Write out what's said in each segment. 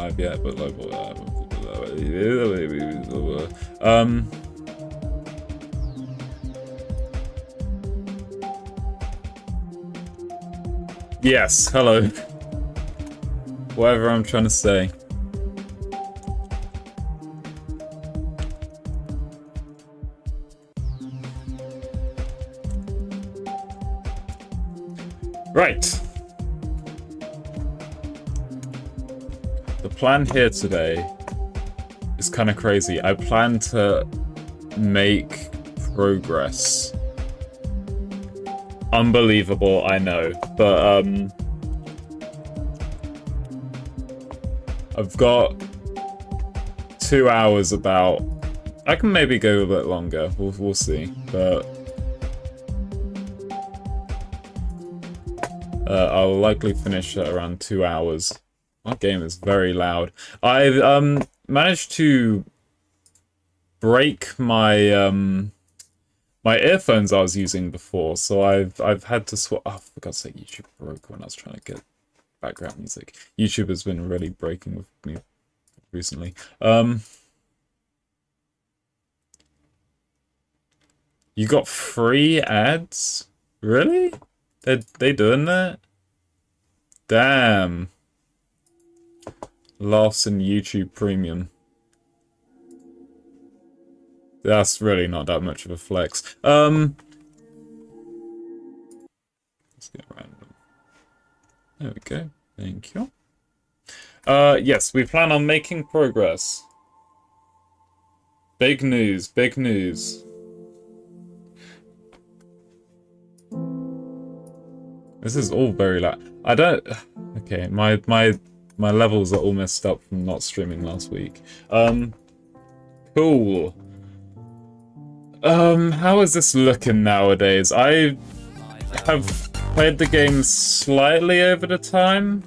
live yet, but like, yes, hello. Whatever I'm trying to say. Right. The plan here today is kind of crazy. I plan to make progress. Unbelievable, I know, but I've got 2 hours about. I can maybe go a bit longer. We'll see, but I'll likely finish at around 2 hours. My game is very loud. I've managed to break my my earphones I was using before, so I've had to swap. Oh, for God's sake, YouTube broke when I was trying to get background music. YouTube has been really breaking with me recently. You got free ads? Really? They doing that? Damn. Laughs in YouTube Premium. That's really not that much of a flex. Let's get random. There we go. Thank you. Yes, we plan on making progress. Big news, big news. This is all very loud. I don't... Okay, my levels are all messed up from not streaming last week. Cool. How is this looking nowadays? I have played the game slightly over the time.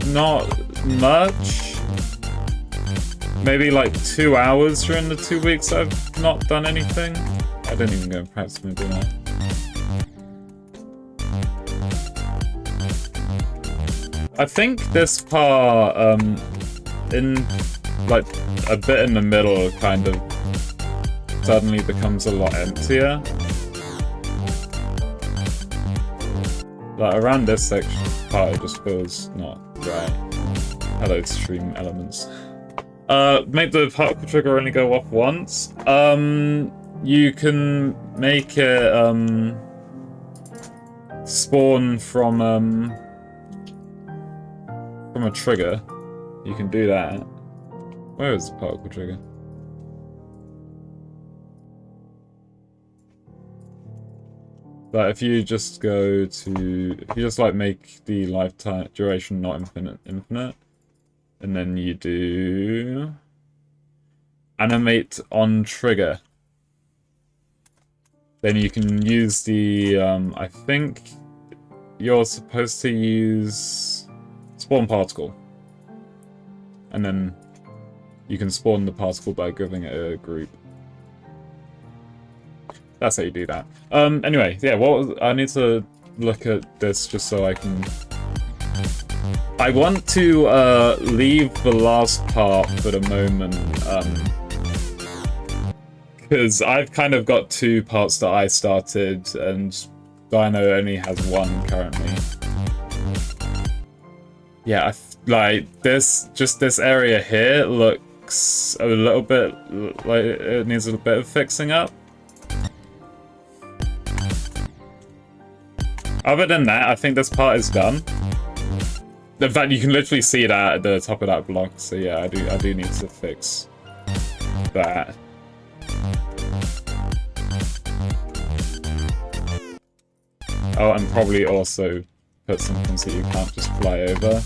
Not much. Maybe like 2 hours during the 2 weeks I've not done anything. I didn't even go and practice me doing that. I think this part, in like a bit in the middle, kind of suddenly becomes a lot emptier. Like around this section part, it just feels not right. Hello, stream elements. Make the particle trigger only go off once. You can make it spawn from a trigger. You can do that. Where is the particle trigger? But if you just go to, if you just like make the lifetime duration not infinite, and then you do animate on trigger, then you can use the I think you're supposed to use spawn particle, and then you can spawn the particle by giving it a group. That's how you do that. Anyway, yeah, I need to look at this just so I can... I want to leave the last part for the moment, because I've kind of got 2 parts that I started, and Dino only has 1 currently. Yeah, like this area here looks a little bit like it needs a bit of fixing up. Other than that, I think this part is done. In fact, you can literally see that at the top of that block. So yeah, I do need to fix that. Oh, and probably also put something so you can't just fly over.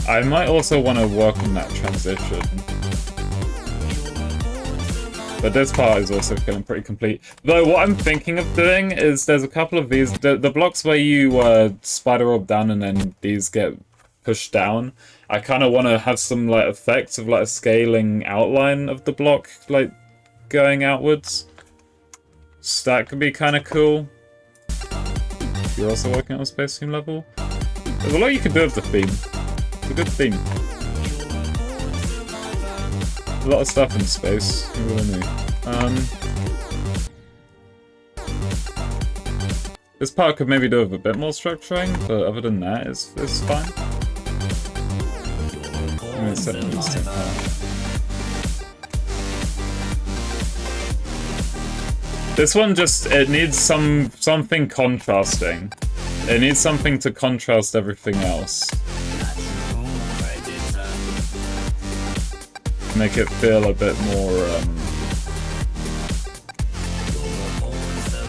I might also want to work on that transition. But this part is also feeling pretty complete. Though what I'm thinking of doing is there's a couple of these, the blocks where you spider orb down and then these get pushed down. I kind of want to have some like effects of like a scaling outline of the block like going outwards. So that could be kind of cool. you're also working on a space theme level. There's a lot you can do with the theme. It's a good theme. A lot of stuff in space. Who really knew? This part could maybe do with a bit more structuring, but other than that, it's fine. I mean, it's set in the same part. This one just, it needs something contrasting. It needs something to contrast everything else. Make it feel a bit more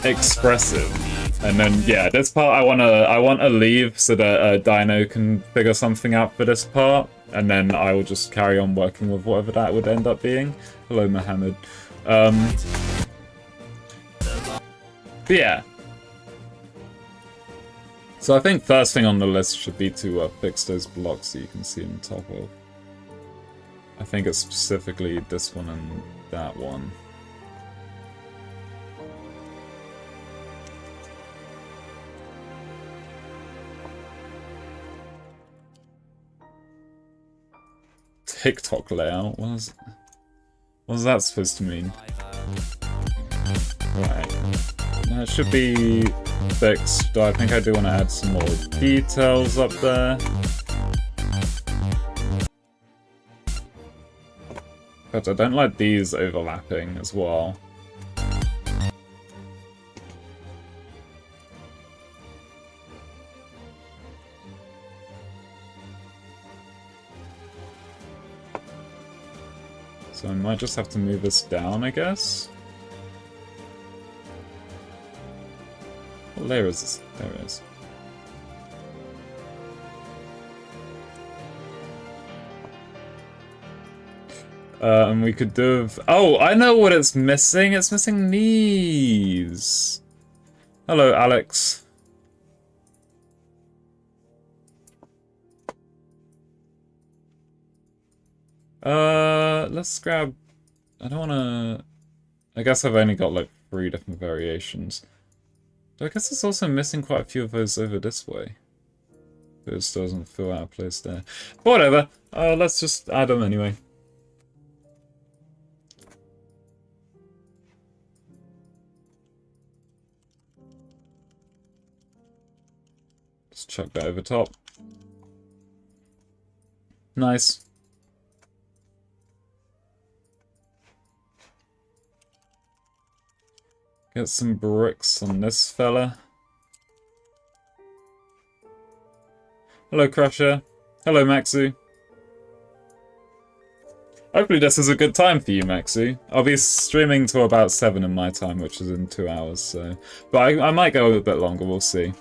expressive. And then yeah, this part I wanna leave so that Dino can figure something out for this part, and then I will just carry on working with whatever that would end up being. Hello, Mohammed. But yeah. So I think first thing on the list should be to fix those blocks that you can see on top of. I think it's specifically this one and that one. TikTok layout? What is that supposed to mean? Right. That should be fixed. I think I do want to add some more details up there. But I don't like these overlapping as well. So I might just have to move this down, I guess. What layer is this? There it is. And we could do... Oh, I know what it's missing. It's missing these. Hello, Alex. Let's grab... I don't wanna... I guess I've only got like 3 different variations. But I guess it's also missing quite a few of those over this way. This doesn't feel out of place there. But whatever. Let's just add them anyway. Just chuck that over top. Nice. Get some bricks on this fella. Hello, Crusher. Hello, Maxu. Hopefully this is a good time for you, Maxu. I'll be streaming till about 7 in my time, which is in 2 hours, so... But I might go a bit longer, we'll see.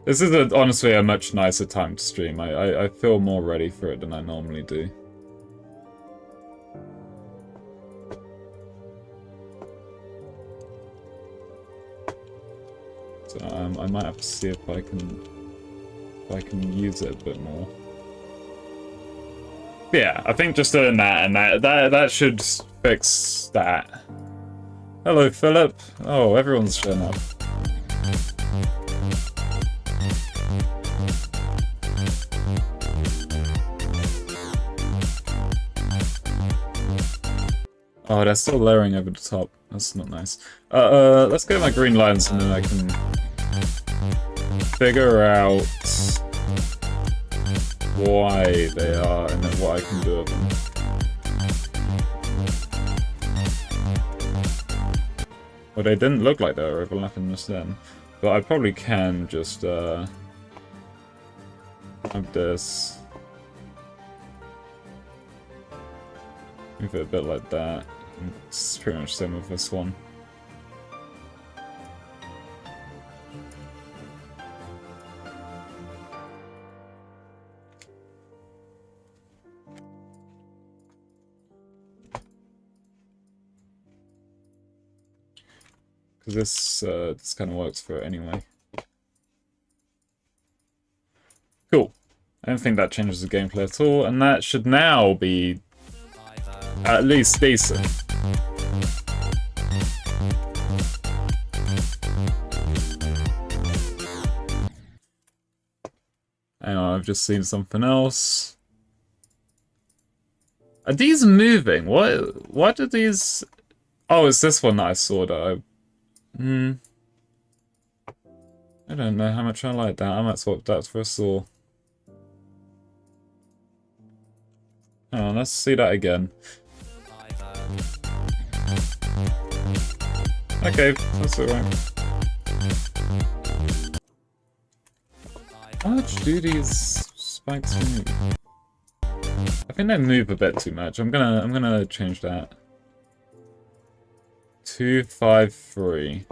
This is honestly a much nicer time to stream. I feel more ready for it than I normally do. So I might have to see if I can use it a bit more. But yeah, I think just doing that and that should fix that. Hello, Philip. Oh, everyone's showing up. Oh, they're still layering over the top. That's not nice. Let's get my green lines and then I can figure out why they are and then what I can do with them. Well, they didn't look like they were overlapping just then. But I probably can just have this. Move it a bit like that. It's pretty much the same with this one. Because this kind of works for it anyway. Cool. I don't think that changes the gameplay at all, and that should now be at least decent. Hang on, I've just seen something else. Are these moving? What are these? Oh, it's this one that I saw that I don't know how much I like that. I might swap that for a saw. Oh, let's see that again. Okay, that's alright. How much do these spikes move? I think they move a bit too much. I'm gonna change that. 253.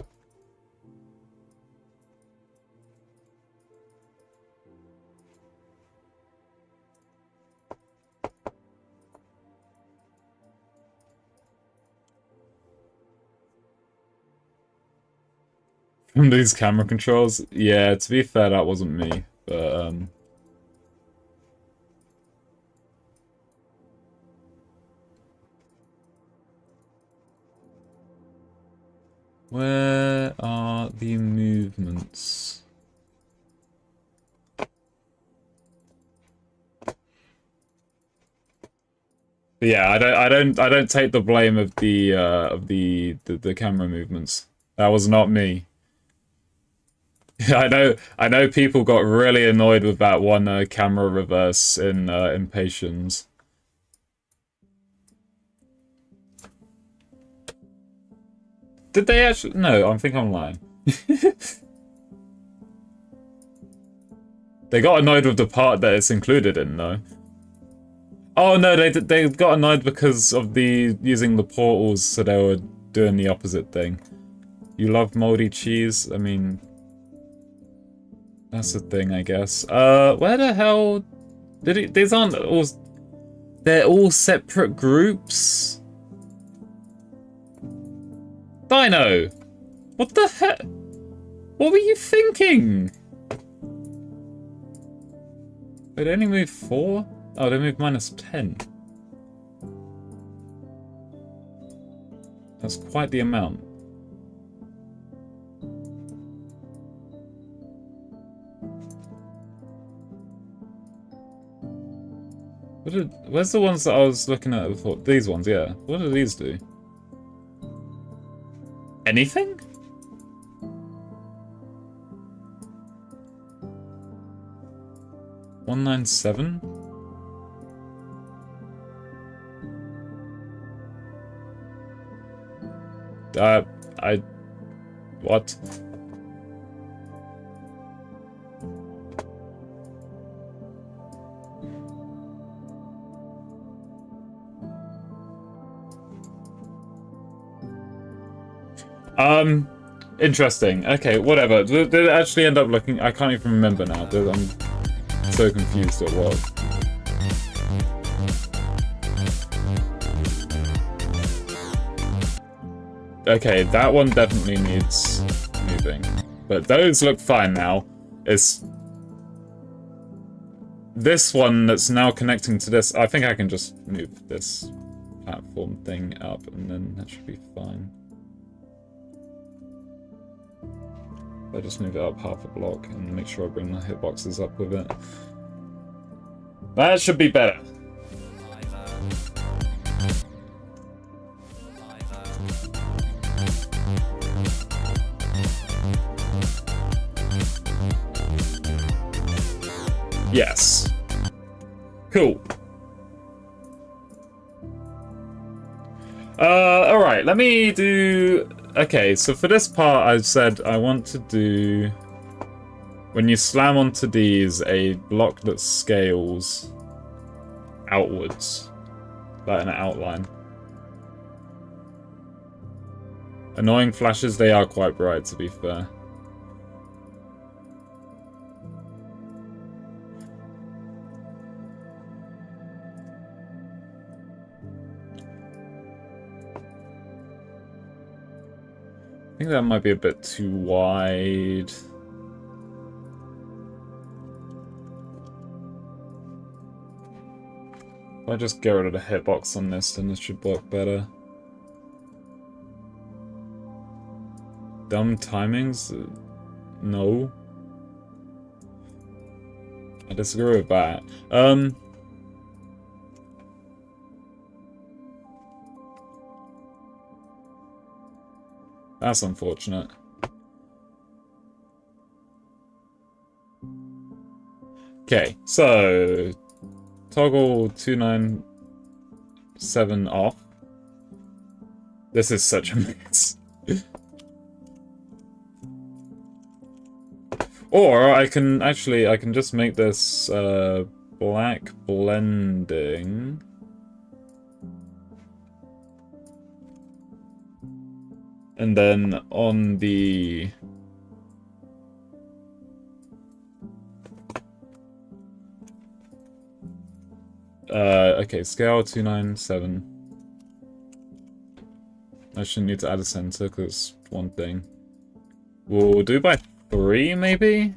From these camera controls? Yeah, to be fair, that wasn't me. But, where are the movements? But yeah, I don't take the blame of the camera movements. That was not me. I know people got really annoyed with that one camera reverse in Impatiens. Did they actually? No, I think I'm lying. They got annoyed with the part that it's included in, though. Oh no, they got annoyed because of the using the portals, so they were doing the opposite thing. You love moldy cheese? I mean, that's the thing, I guess. Where the hell did it? These aren't all. They're all separate groups. Dino! What the heck? What were you thinking? They only move 4? Oh, they move -10. That's quite the amount. Where's the ones that I was looking at before? These ones, yeah. What do these do? Anything? $197? What? Interesting. Okay, whatever. Did it actually end up looking... I can't even remember now. I'm so confused at what. Okay, that one definitely needs moving. But those look fine now. It's... this one that's now connecting to this... I think I can just move this platform thing up and then that should be fine. I just move it up half a block and make sure I bring the hitboxes up with it. That should be better. Yes. Cool. Alright, let me do... Okay, so for this part I said I want to do... when you slam onto these, a block that scales outwards. Like an outline. Annoying flashes, they are quite bright to be fair. I think that might be a bit too wide. I just get rid of the hitbox on this, then this should work better. Dumb timings? No. I disagree with that. That's unfortunate. Okay, so toggle 297 off. This is such a mess. Or I can just make this black blending. And then on the okay, scale 297. I shouldn't need to add a center because it's one thing. We'll do by 3 maybe?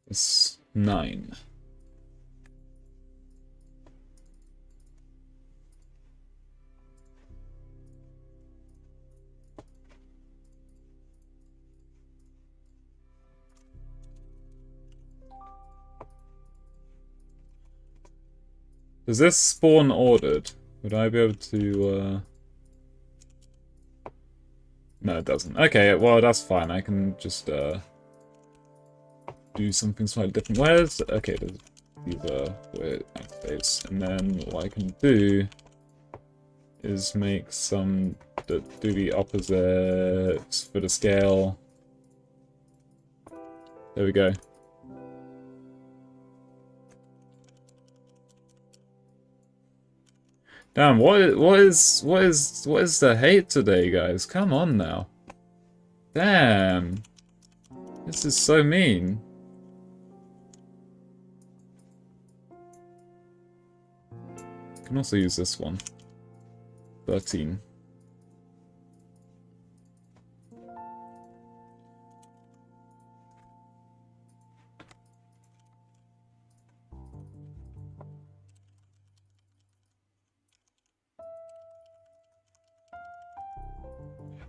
It's 9. Does this spawn ordered? Would I be able to, No, it doesn't. Okay, well, that's fine. I can just, do something slightly different. Where's... Okay, these are weird activates. And then what I can do is make some... do the opposites for the scale. There we go. Damn, what is the hate today, guys? Come on now. Damn. This is so mean. Can also use this one. 13.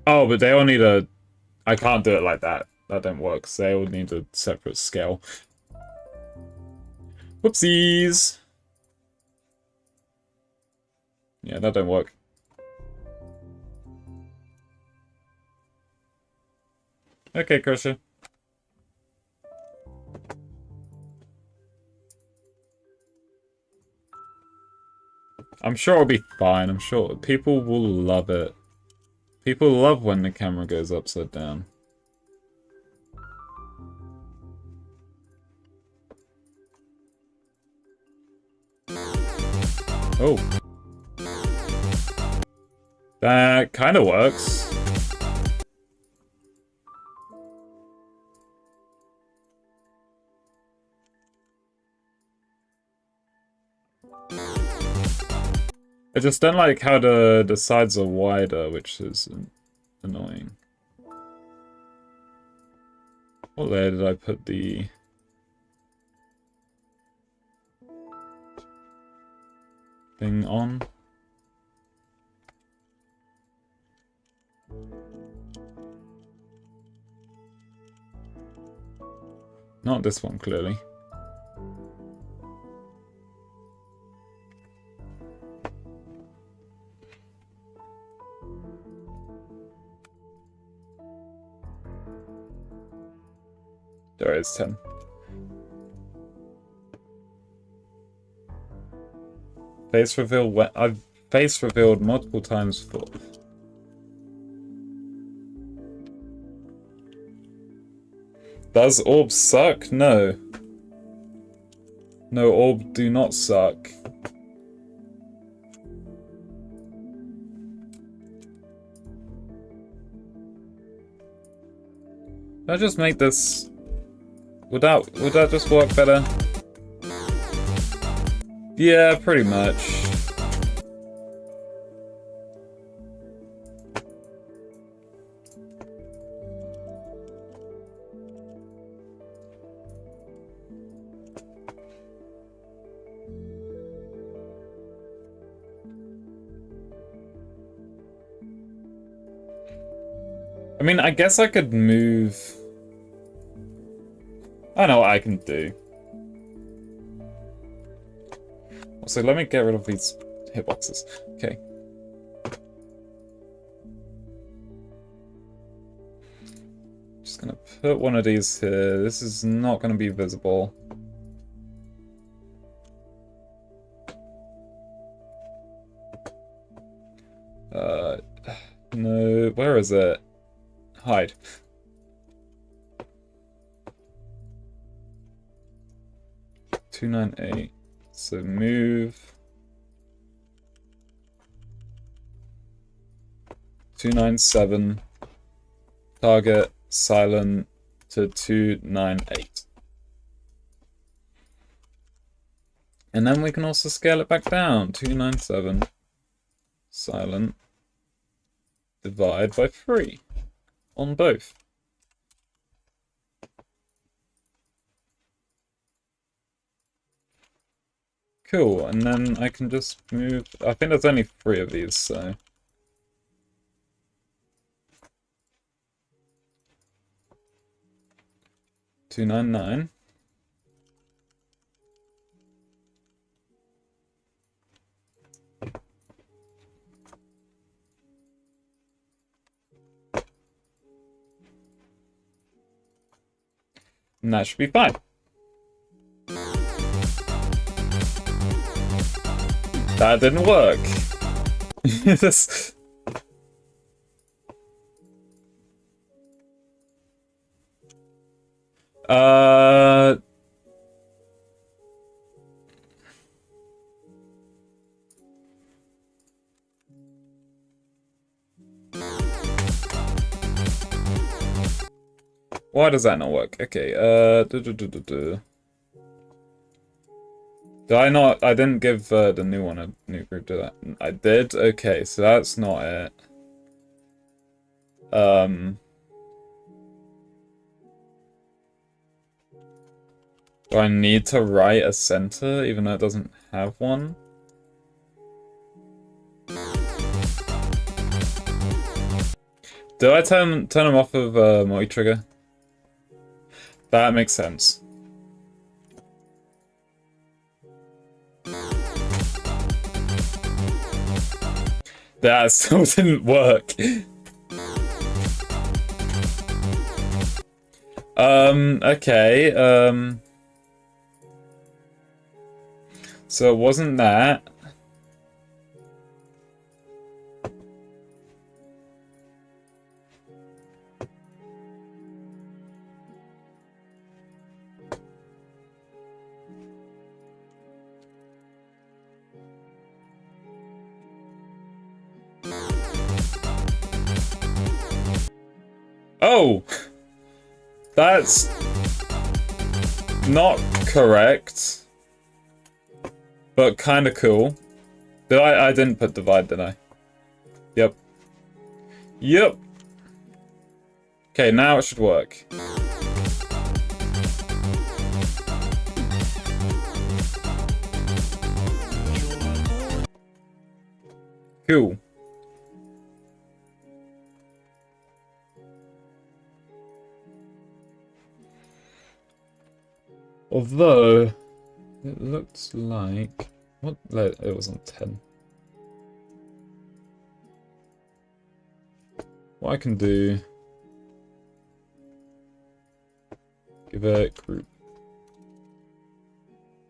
Oh, but they all need a... I can't do it like that. That don't work. So they all need a separate scale. Whoopsies! Yeah, that don't work. Okay, Crusher. I'm sure it'll be fine. I'm sure people will love it. People love when the camera goes upside down. Oh. That kind of works. I just don't like how the sides are wider, which is annoying. What layer did I put the... thing on? Not this one, clearly. There is 10. Face reveal. I've face revealed multiple times before. Does orbs suck? No. No, orb do not suck. I just make this... Would that just work better? Yeah, pretty much. I mean, I guess I could move... I know what I can do. So let me get rid of these hitboxes. Okay. Just gonna put one of these here. This is not gonna be visible. No, where is it? Hide. $298. So move. 297. Target silent to 298. And then we can also scale it back down. 297. Silent. Divide by 3 on both. Cool, and then I can just move... I think there's only 3 of these, so... $299. And that should be fine. That didn't work. This... Why does that not work? Okay, Did I not? I didn't give the new one a new group, did I? I did? Okay, so that's not it. Do I need to write a center, even though it doesn't have one? Do I turn them off of multi-trigger? That makes sense. That still didn't work. Okay, so it wasn't that. Oh! That's not correct, but kind of cool. I didn't put divide, did I? Yep. Yep. Okay, now it should work. Cool. Although, it looks like... What? It was on 10. What I can do... Give it group...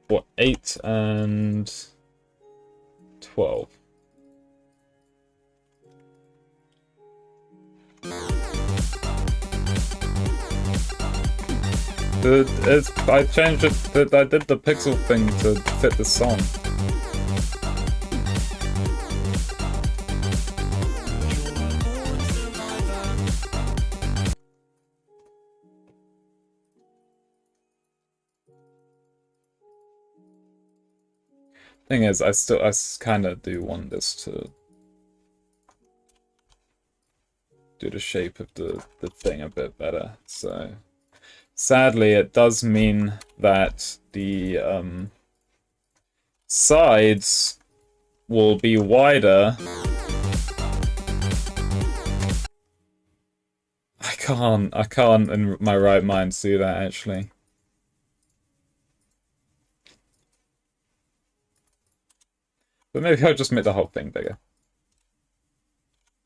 What? 8 and... 12. I changed it. I did the pixel thing to fit the song. Thing is, I kind of do want this to do the shape of the thing a bit better. So sadly, it does mean that the sides will be wider. I can't in my right mind do that actually. But maybe I'll just make the whole thing bigger.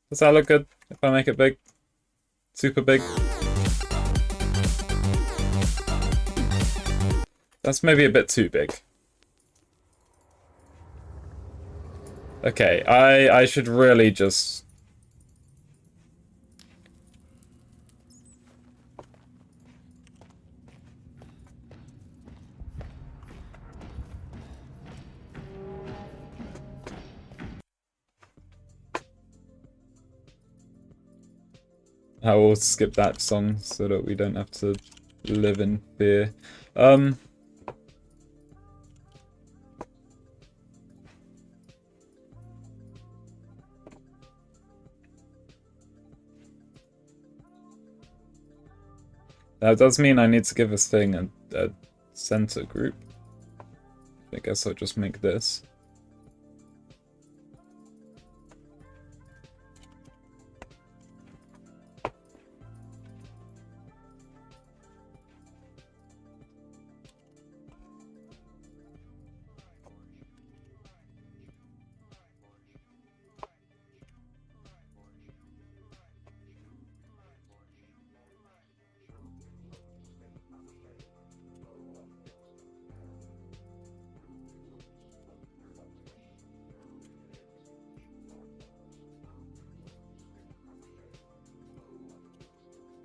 Does that look good if I make it big? Super big? That's maybe a bit too big. Okay, I should really just... I will skip that song so that we don't have to live in fear. That does mean I need to give this thing a center group. I guess I'll just make this.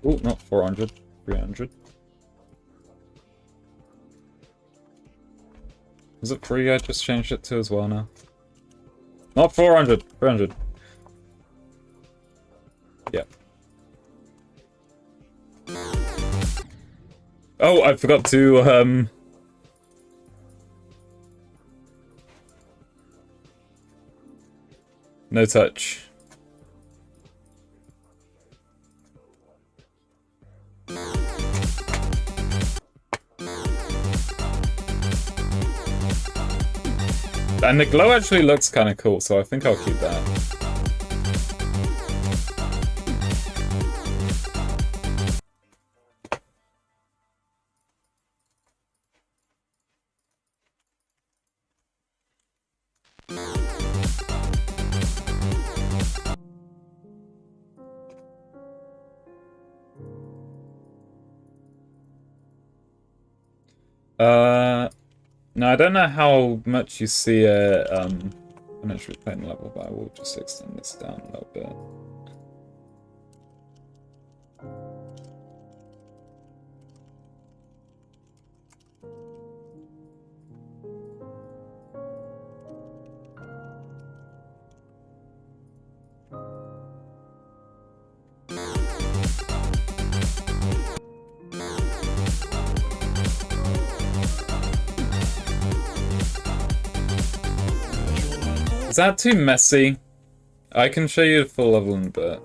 Oh, not 400, 300. Is it 3? I just changed it to as well now. Not 400, 300. Yeah. Oh, I forgot to, no touch. And the glow actually looks kind of cool, so I think I'll keep that. No, I don't know how much you see a financial pain level, but I will just extend this down a little bit. Is that too messy? I can show you the full level in a bit.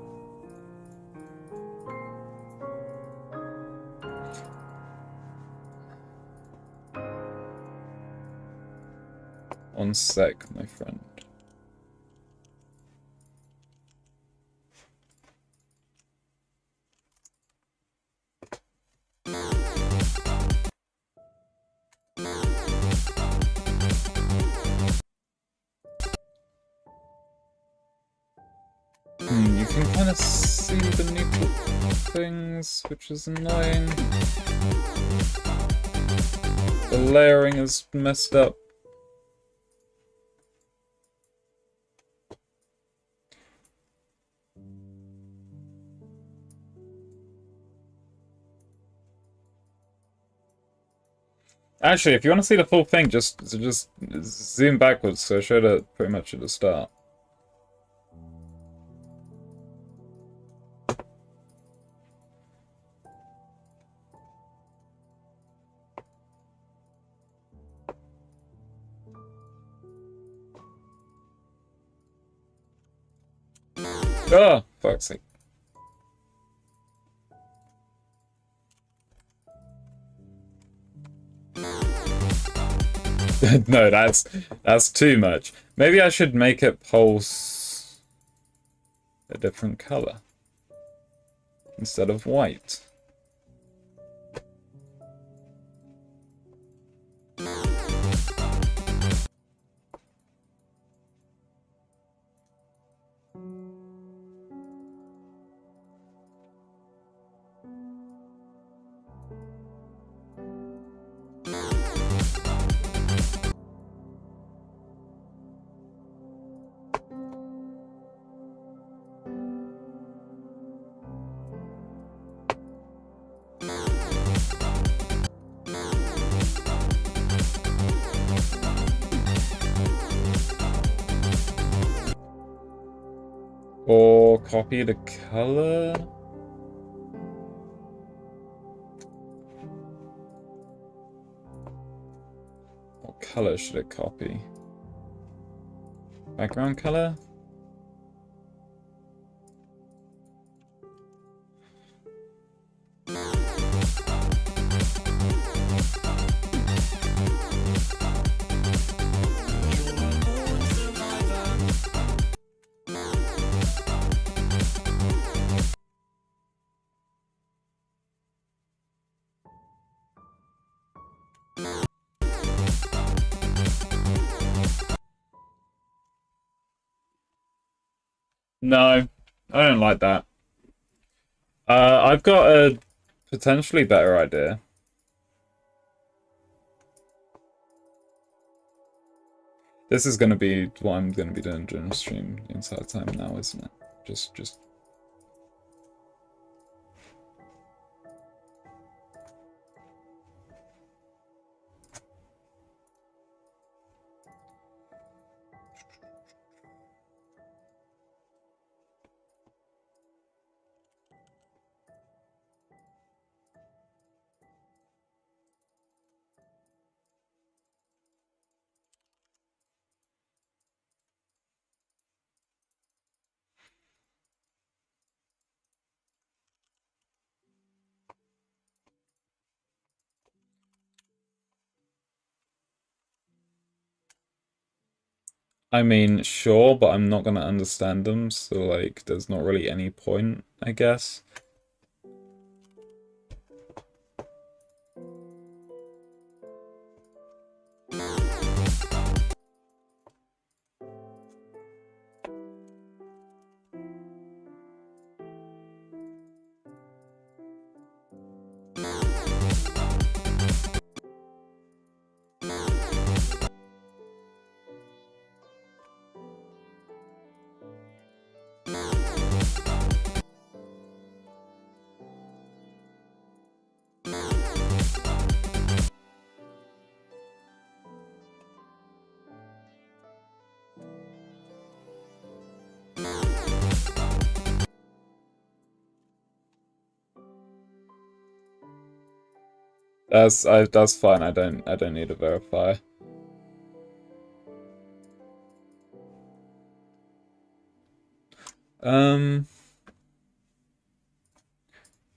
One sec, my friend. You can kind of see the neutral things, which is annoying. The layering is messed up. Actually, if you want to see the full thing, just zoom backwards, so I showed it pretty much at the start. Oh, fuck's sake. No, that's too much. Maybe I should make it pulse a different color instead of white. Or copy the color? What color should it copy? Background color? No, I don't like that. I've got a potentially better idea. This is gonna be what I'm gonna be doing during the stream the entire time now, isn't it? Just. I mean, sure, but I'm not gonna understand them, so like, there's not really any point, I guess. That's fine. I don't need to verify.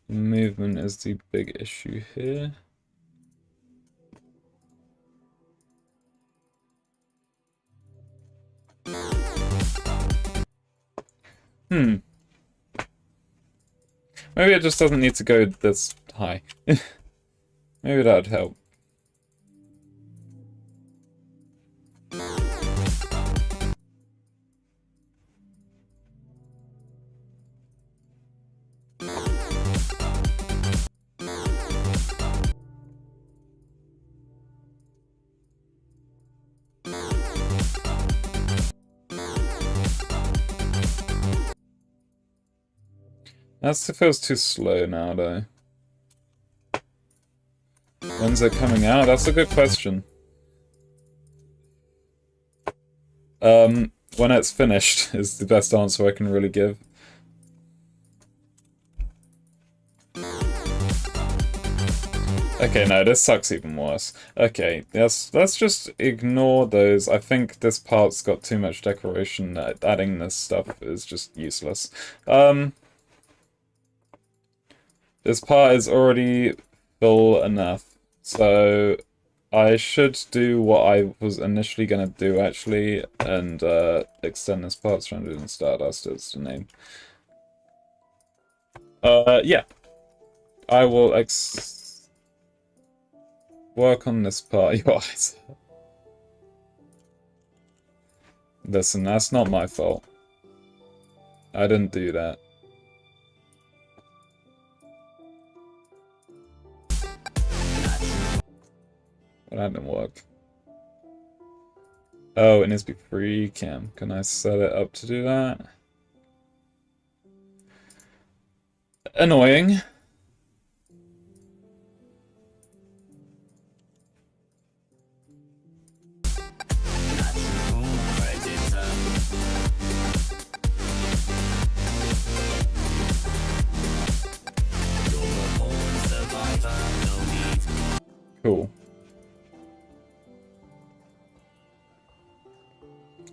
Movement is the big issue here. Maybe it just doesn't need to go this high. Maybe that would help. That feels too slow now, though. When's it coming out? That's a good question. When it's finished is the best answer I can really give. Okay, no, this sucks even worse. Okay, let's just ignore those. I think this part's got too much decoration. Adding this stuff is just useless. This part is already full enough, so I should do what I was initially gonna do, actually, and extend this part. Stranded in Stardust is the name. Yeah. I will work on this part. Your eyes. Listen, that's not my fault. I didn't do that. Well, that didn't work. Oh, it needs to be free cam. Can I set it up to do that? Annoying. Cool.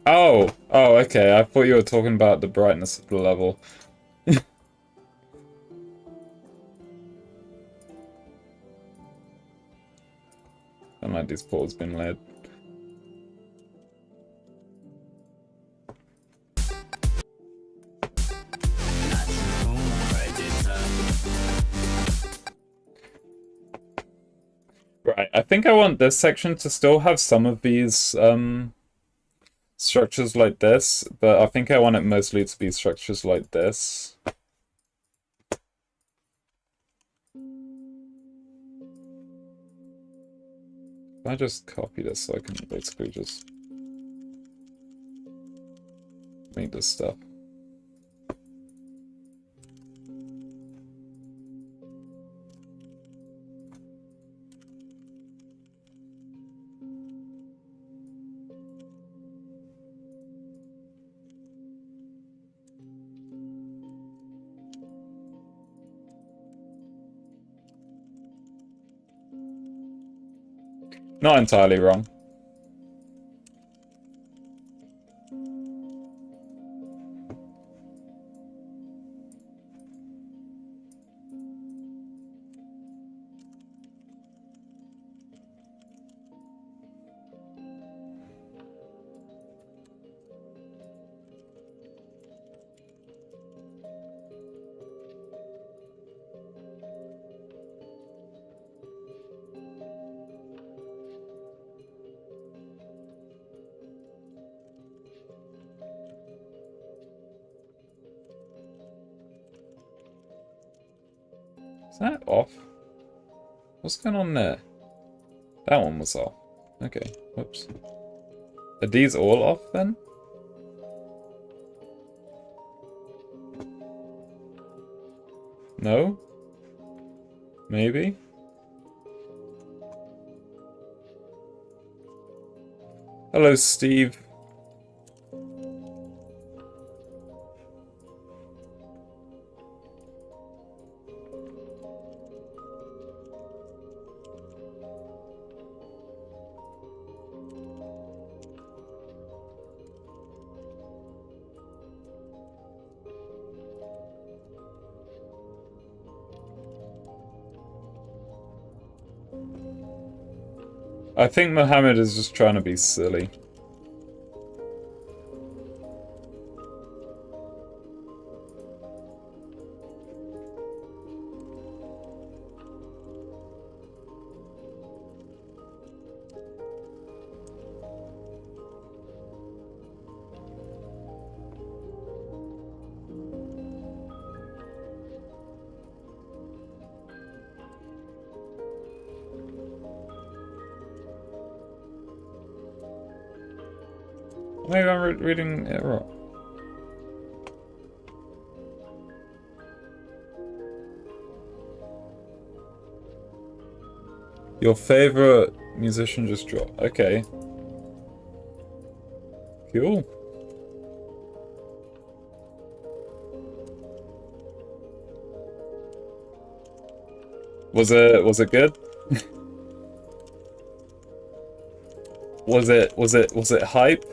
Oh, okay. I thought you were talking about the brightness of the level. I might these portals been led. Right, I think I want this section to still have some of these structures like this, but I think I want it mostly to be structures like this. If I just copy this so I can basically just make this stuff. Not entirely wrong. Is that off? What's going on there? That one was off. Okay, whoops. Are these all off then? No? Maybe? Hello, Steve. I think Mohammed is just trying to be silly. Maybe I'm reading it wrong. Your favorite musician just dropped. Okay. Cool. Was it good? Was it hype?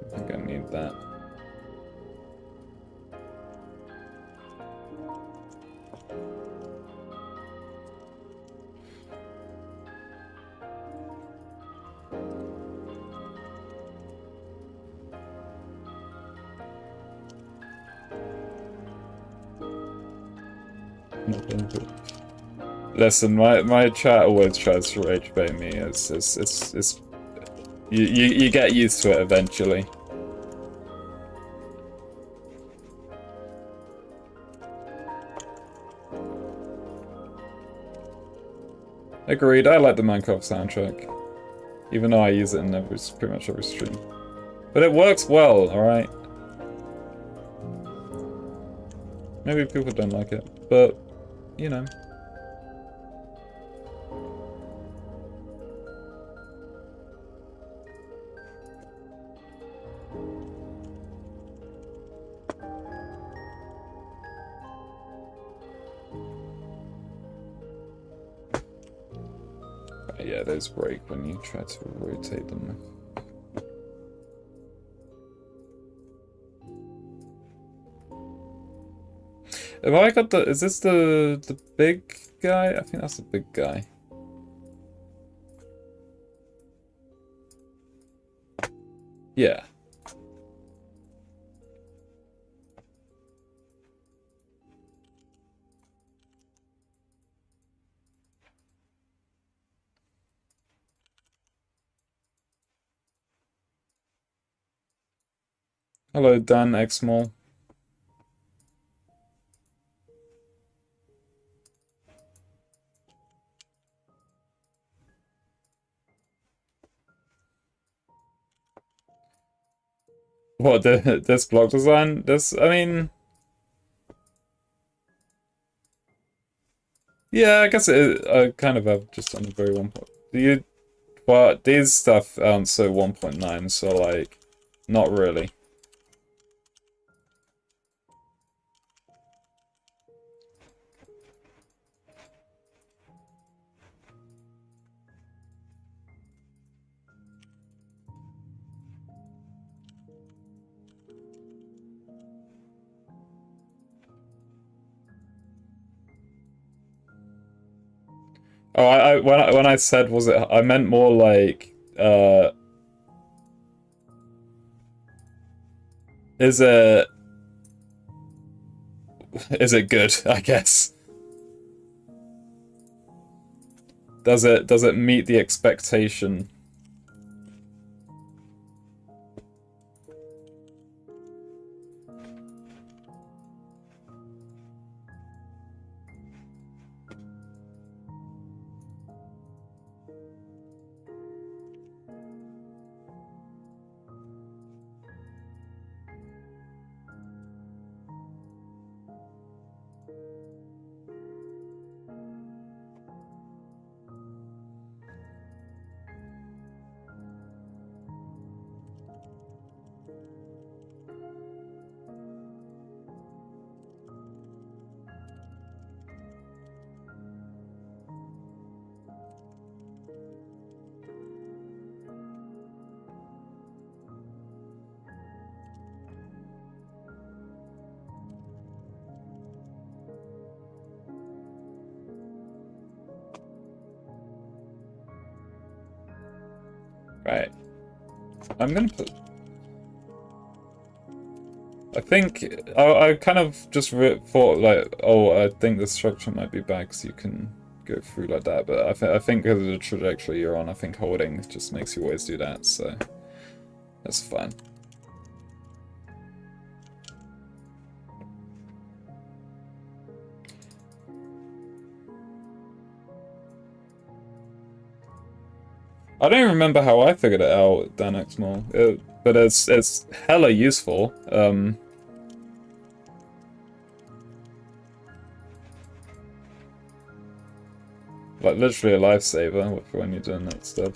I think I need that. Listen, my chat always tries to rage bait me. It's you get used to it eventually. Agreed. I like the Minecraft soundtrack, even though I use it in pretty much every stream. But it works well, all right. Maybe people don't like it, but you know. Yeah, those break when you try to rotate them. Have I got the... Is this the big guy? I think that's the big guy. Yeah. Hello, Dan Xmall. What, this block design? This, I mean... Yeah, I guess I kind of have just on the very one point. But these stuff aren't so 1.9, so like, not really. Oh, when I said was it, I meant more like is it good, I guess. Does it meet the expectation? Right. I'm gonna put... I think... I kind of just thought, like, oh, I think the structure might be bad because you can go through like that, but I think because of the trajectory you're on, I think holding just makes you always do that, so... That's fine. I don't even remember how I figured it out, Dan Xmall, but it's hella useful. Like literally a lifesaver for when you're doing that stuff.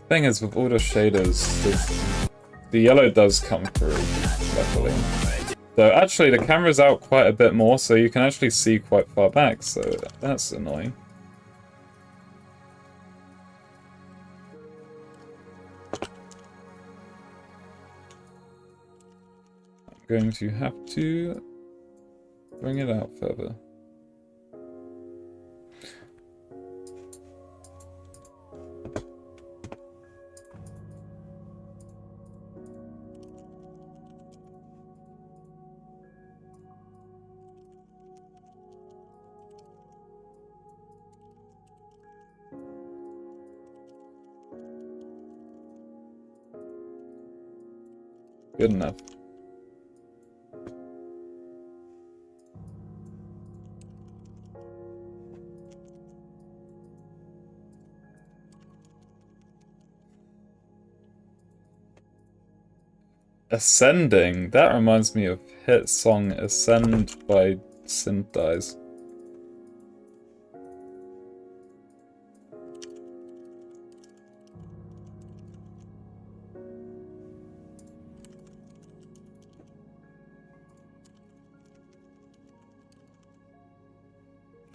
Thing is, with all the shaders, the yellow does come through, luckily. So actually, the camera's out quite a bit more, so you can actually see quite far back, so that's annoying. I'm going to have to bring it out further. Good enough. Ascending. That reminds me of hit song Ascend by Synthize.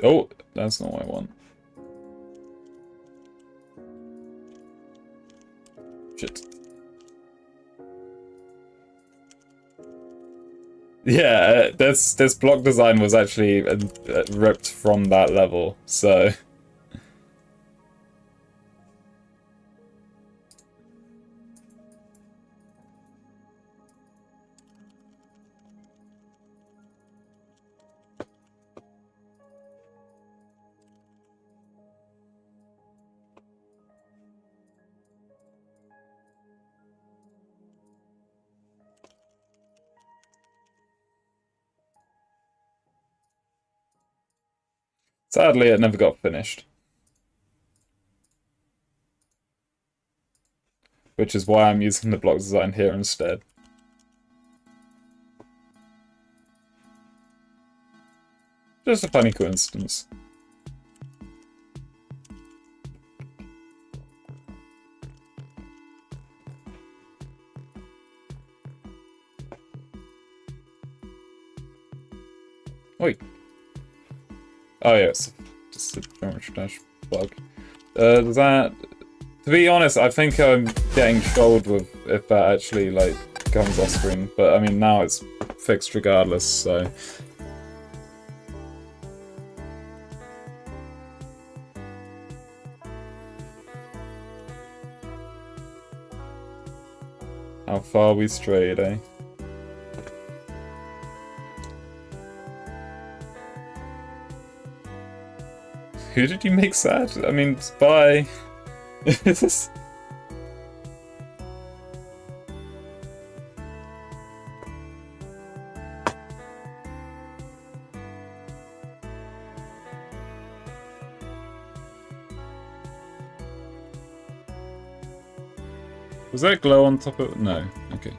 Oh, that's not what I want. Shit. Yeah, this block design was actually ripped from that level, so... Sadly, it never got finished. Which is why I'm using the block design here instead. Just a funny coincidence. Oi. Oh yes, just a geometry dash bug. Does that... To be honest, I think I'm getting trolled with if that actually, like, comes off screen. But, I mean, now it's fixed regardless, so... How far we strayed, eh? Who did you make sad? I mean, bye. Was that glow on top of... No. Okay.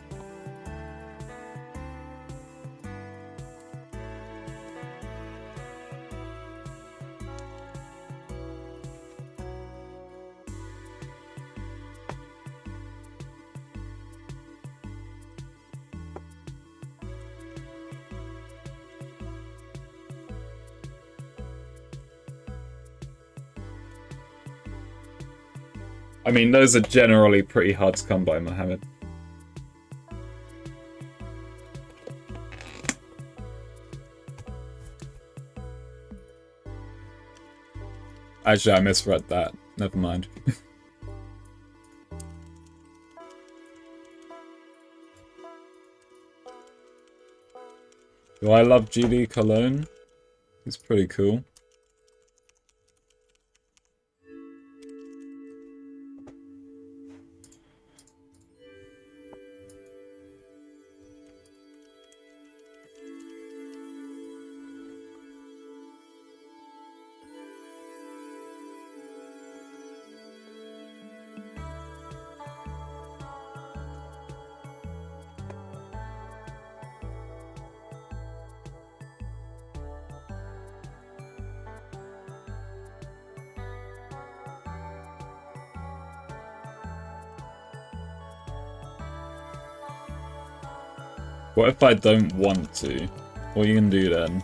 I mean, those are generally pretty hard to come by, Mohammed. Actually, I misread that. Never mind. Do I love GD Cologne? He's pretty cool. What if I don't want to? What are you gonna do then?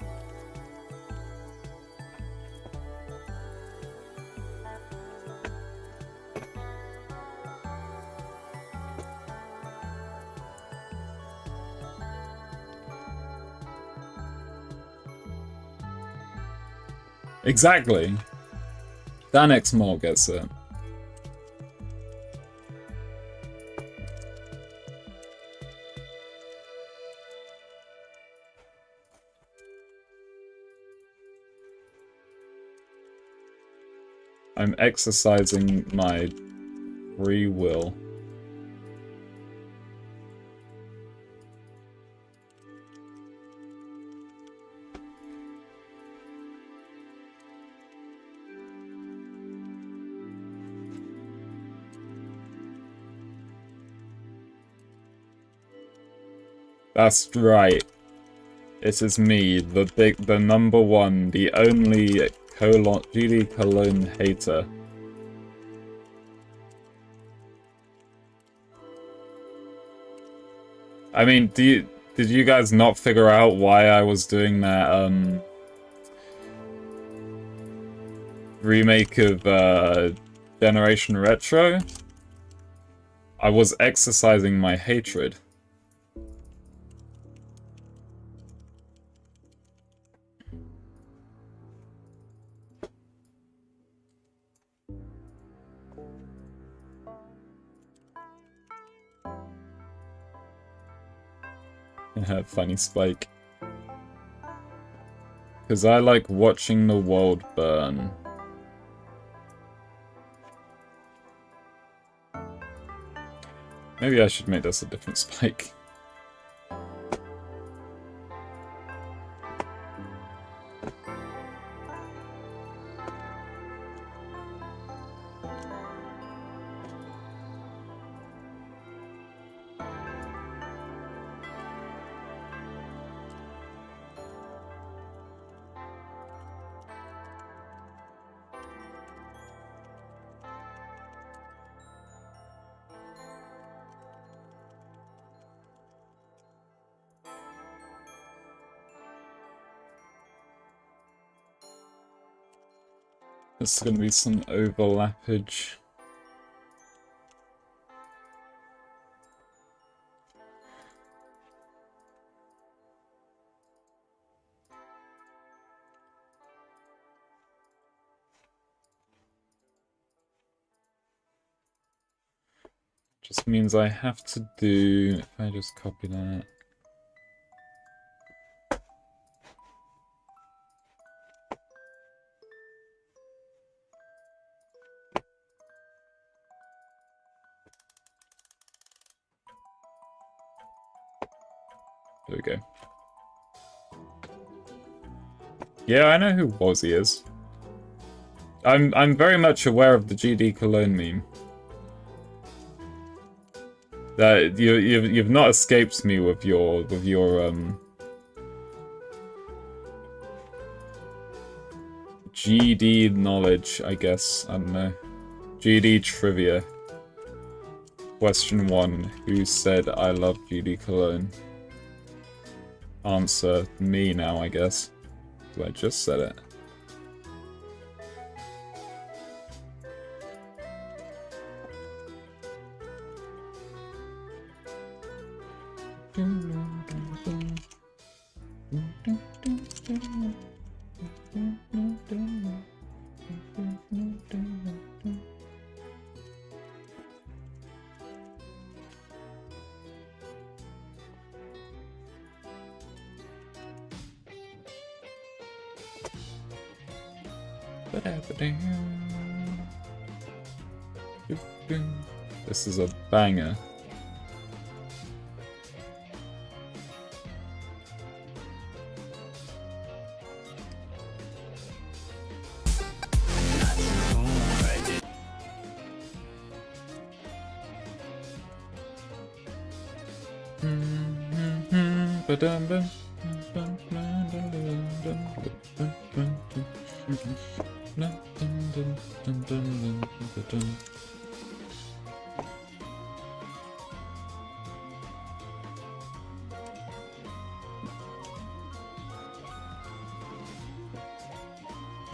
Exactly. Dan X Mall gets it. I'm exercising my free will. That's right. It is me, the number one, the only GD Cologne hater. I mean, did you guys not figure out why I was doing that remake of Generation Retro? I was exercising my hatred. Funny spike. Because I like watching the world burn. Maybe I should make this a different spike. There's going to be some overlappage. Just means I have to do, if I just copy that. There we go. Yeah, I know who Wozzy is. I'm very much aware of the GD Cologne meme. That you've not escaped me with your GD knowledge, I guess. I don't know. GD trivia. Question 1. Who said I love GD Cologne? Answer, me now, I guess. So I just said it. This is a banger.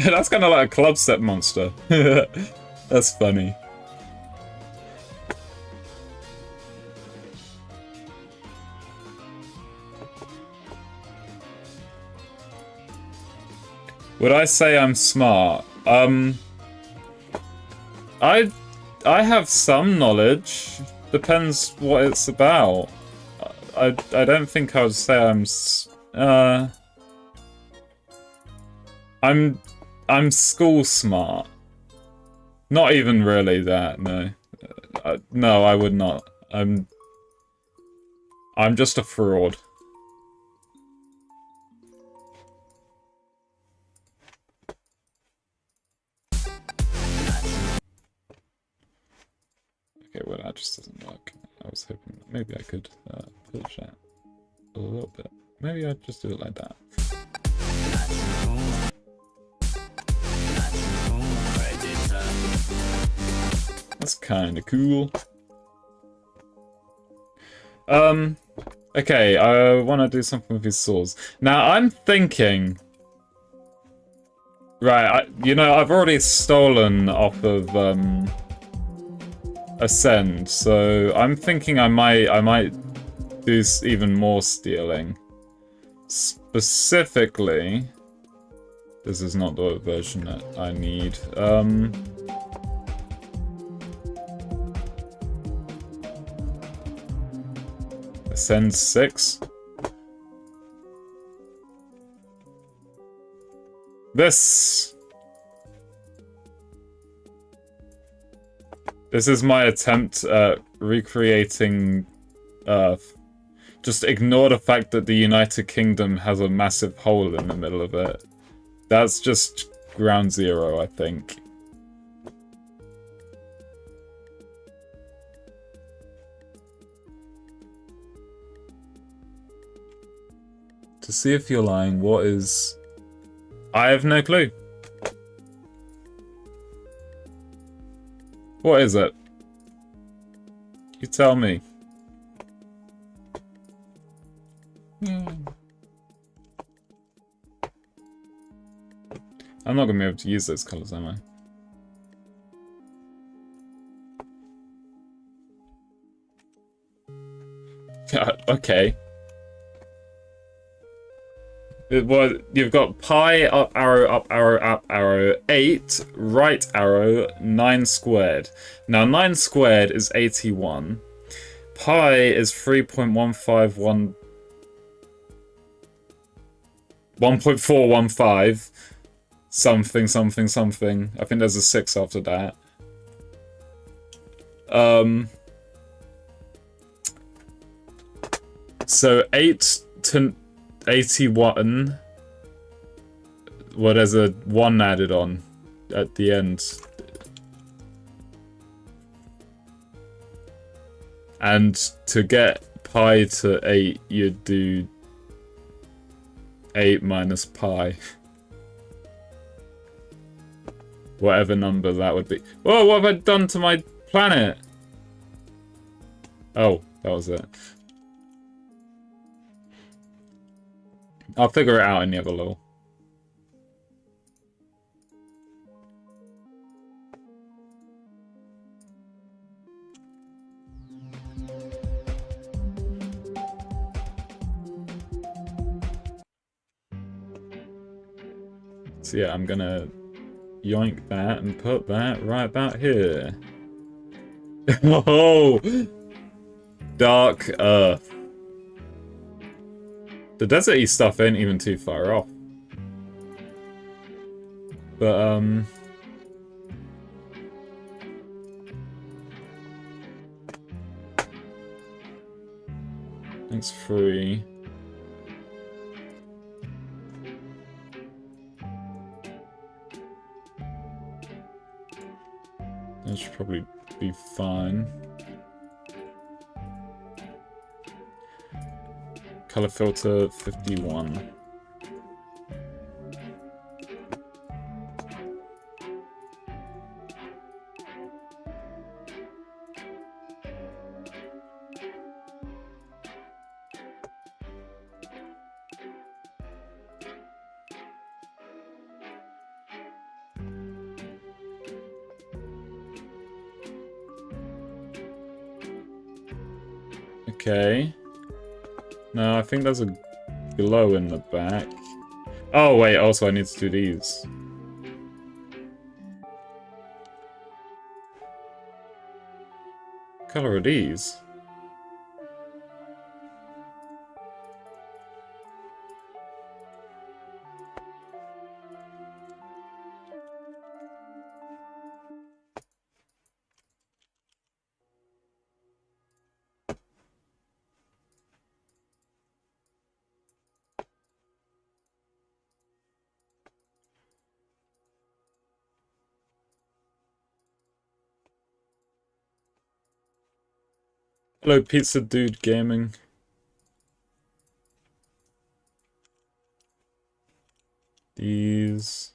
That's kind of like a club step monster. That's funny. Would I say I'm smart? I have some knowledge. Depends what it's about. I don't think I would say I'm school smart. Not even really that, no. No, I would not. I'm just a fraud. Okay, well that just doesn't work. I was hoping that maybe I could push that a little bit. Maybe I'd just do it like that. That's kind of cool. Okay, I want to do something with these saws. Now, I'm thinking... Right, you know, I've already stolen off of, Ascend, so I'm thinking I might do even more stealing. Specifically... This is not the version that I need. Ascend 6. This is my attempt at recreating Earth. Just ignore the fact that the United Kingdom has a massive hole in the middle of it. That's just ground zero, I think. To see if you're lying, what is... I have no clue. What is it? You tell me. I'm not going to be able to use those colours, am I? Okay. Well, you've got pi, up arrow, up arrow, up arrow, 8, right arrow, 9 squared. Now, 9 squared is 81. Pi is 3.151... 1.415. Something, something, something. I think there's a 6 after that. So 8 to 81. Well, there's a 1 added on at the end. And to get pi to 8, you'd do 8 minus pi. Whatever number that would be. Whoa, what have I done to my planet? Oh, that was it. I'll figure it out in the other level. So yeah, I'm gonna yoink that and put that right about here. Oh! Dark Earth. The desert-y stuff ain't even too far off. But, That's free. That should probably be fine. Color filter 51. Okay. No, I think there's a glow in the back. Oh, wait, also I need to do these. What color are these? Hello, Pizza Dude Gaming. These.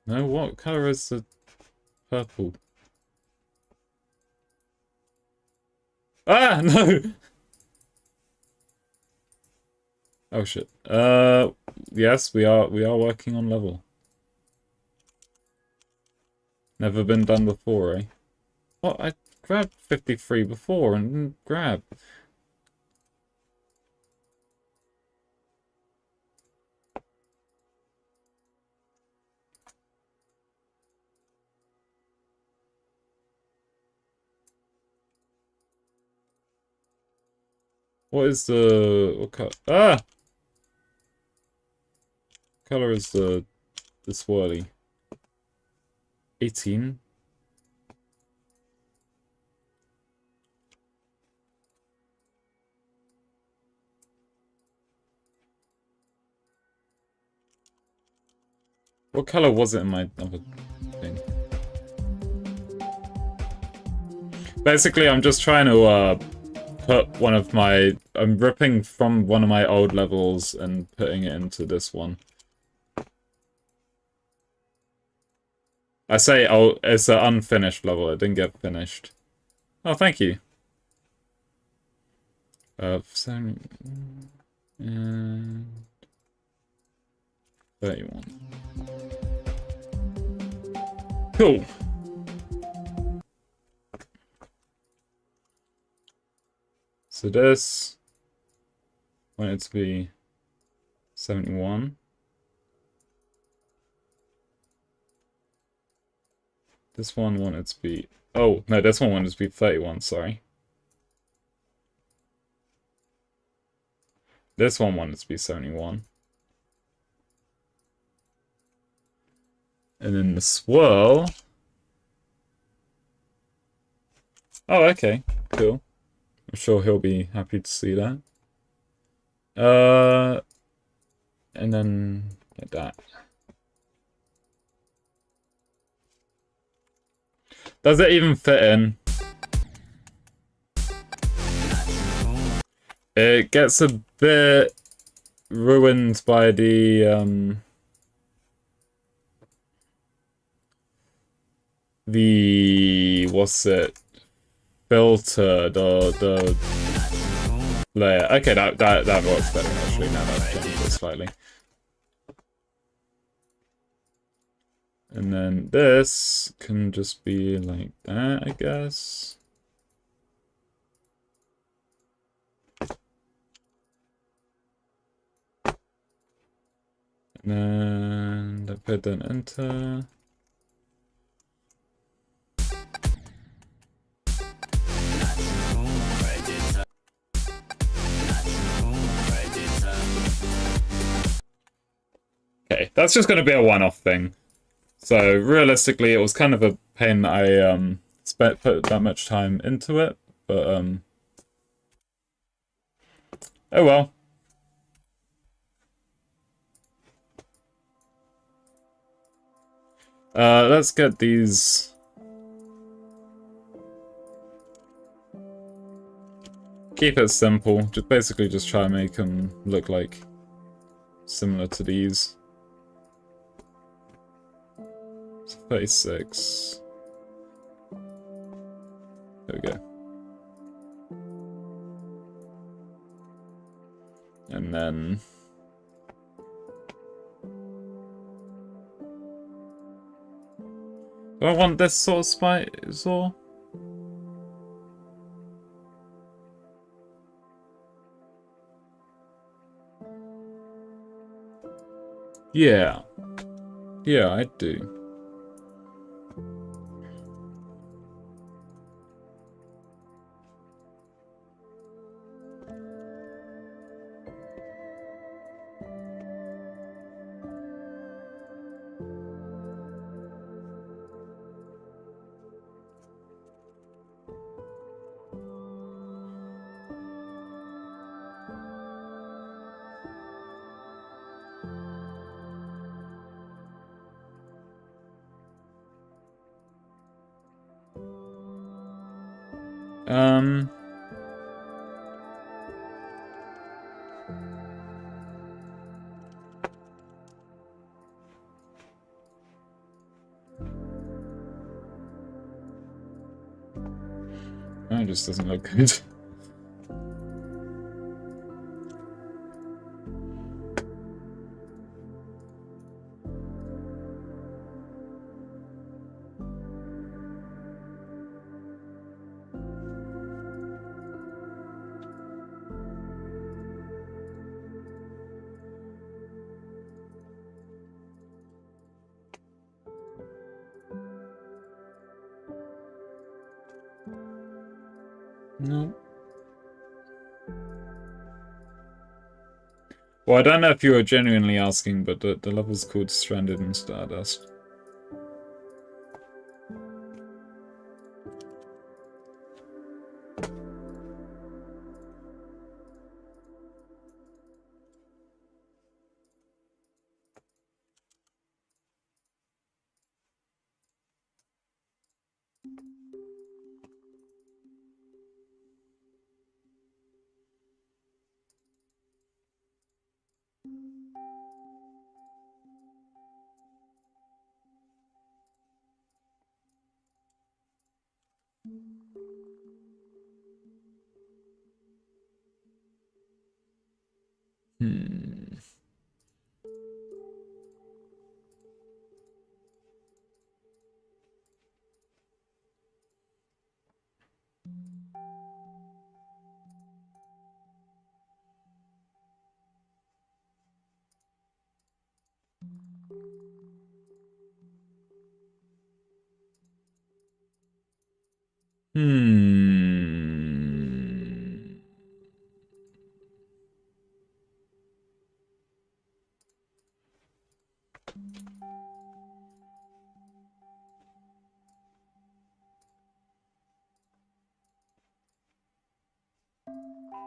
No, what color is the purple? Ah, no! Oh shit. Yes, we are working on level. Never been done before, eh? What? I grabbed 53 before and didn't grab. What is the... what color? Ah! What color is the swirly? 18? What color was it in my other thing? Basically, I'm just trying to put one of my... I'm ripping from one of my old levels and putting it into this one. I say, oh, it's an unfinished level. It didn't get finished. Oh, thank you. 7... and 31. Cool. So this... I want it to be 71. This one wanted to be... Oh, no, this one wanted to be 31, sorry. This one wanted to be 71. And then the swirl... Oh, okay. Cool. I'm sure he'll be happy to see that. And then like that. Does it even fit in? It gets a bit ruined by the what's it? Filter, the layer. Okay, that works better actually now that I've changed it slightly. And then this can just be like that, I guess. And then put an enter. Okay, that's just going to be a one-off thing. So realistically, it was kind of a pain that I put that much time into it, but oh well. Let's get these. Keep it simple. Just basically just try and make them look like similar to these. 36. There we go. And then Do I want this sort of Spinosaur? Yeah. Yeah, I do. That just doesn't look good. No. Well, I don't know if you were genuinely asking, but the level's called Stranded in Stardust.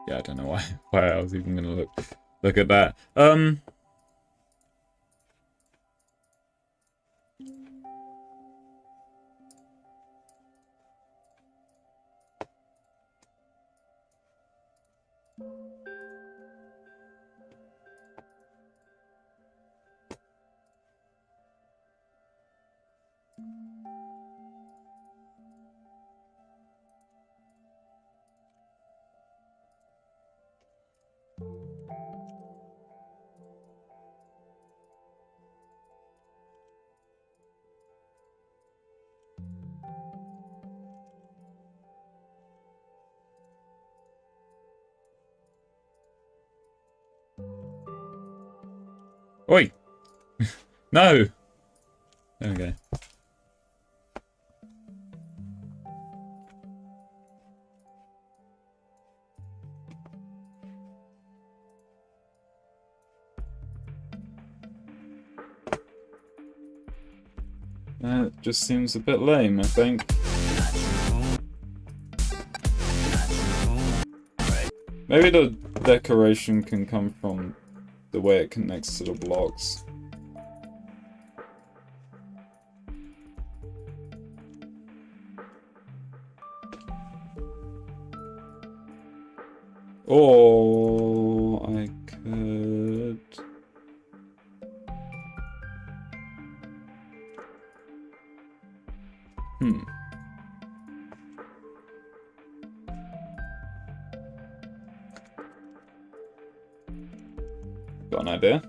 Yeah, I don't know why I was even gonna look at that. Oi! No! Okay. That just seems a bit lame, I think. Maybe the decoration can come from the way it connects to the blocks. Or I could... Got an idea.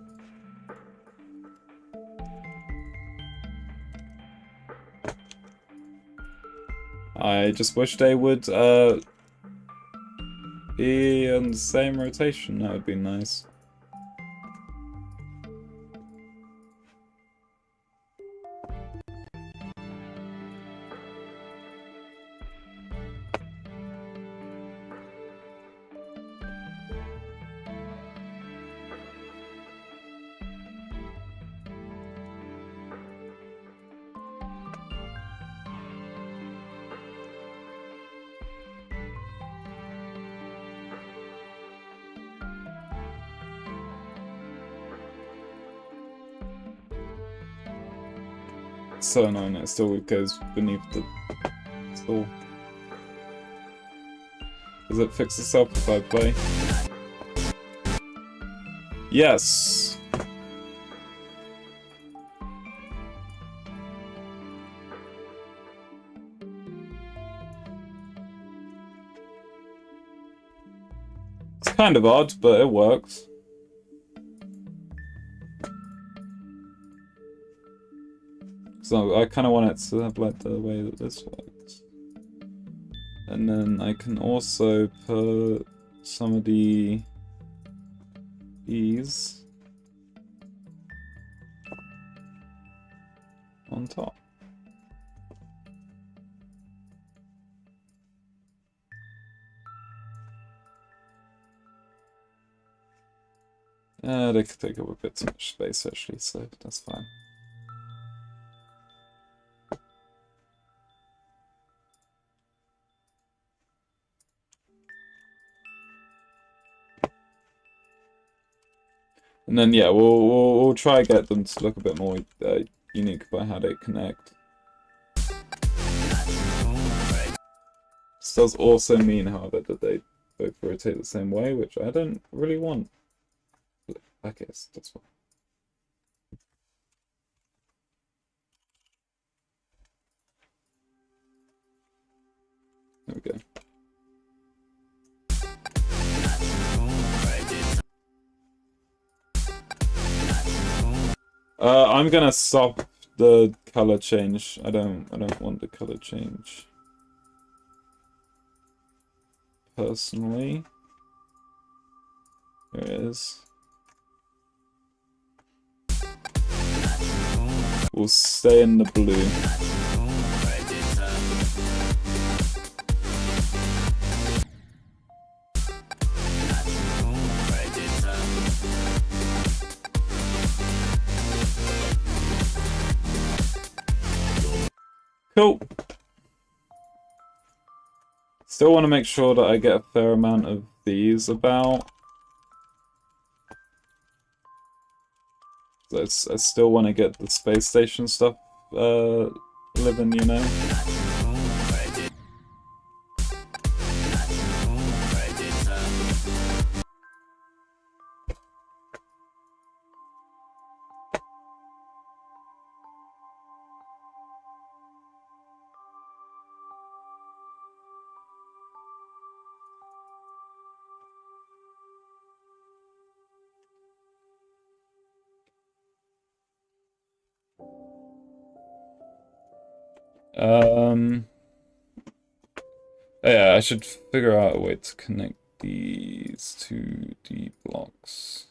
I just wish they would be on the same rotation. That would be nice. So annoying, it still goes beneath the stall. Does it fix itself if I play? Yes! It's kind of odd, but it works. So I kind of want it to have like the way that this works. And then I can also put some of these on top. They could take up a bit too much space actually, so that's fine. And then yeah, we'll try to get them to look a bit more unique by how they connect. This does also mean, however, that they both rotate the same way, which I don't really want. I guess that's fine. There we go. I'm gonna stop the color change. I don't want the color change. Personally. There it is. We'll stay in the blue. Cool. Still want to make sure that I get a fair amount of these about. I still want to get the space station stuff living, you know? Yeah, I should figure out a way to connect these to the blocks.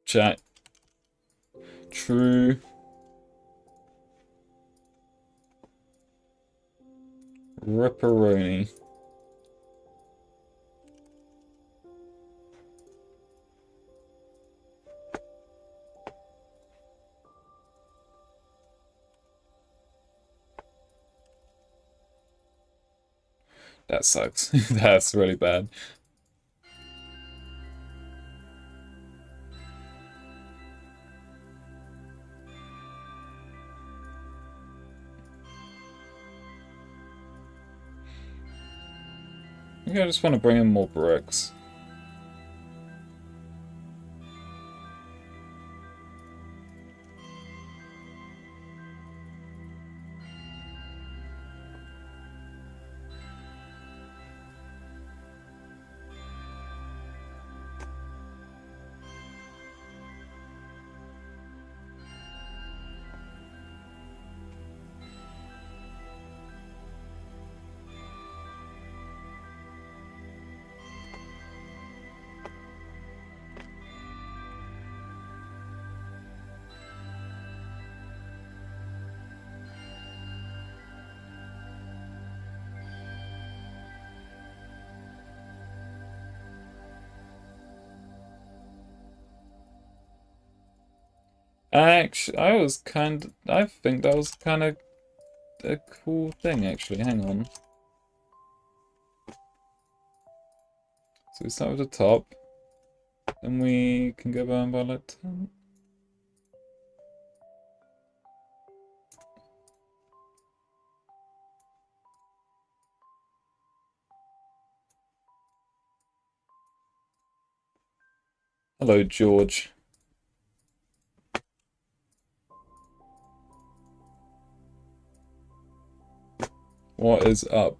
Chat. True. Ripperoni. That sucks. That's really bad. I just want to bring in more bricks. Actually, I think that was kind of a cool thing, actually. Hang on. So we start with the top, and we can go down by like 10. Hello, George. What is up?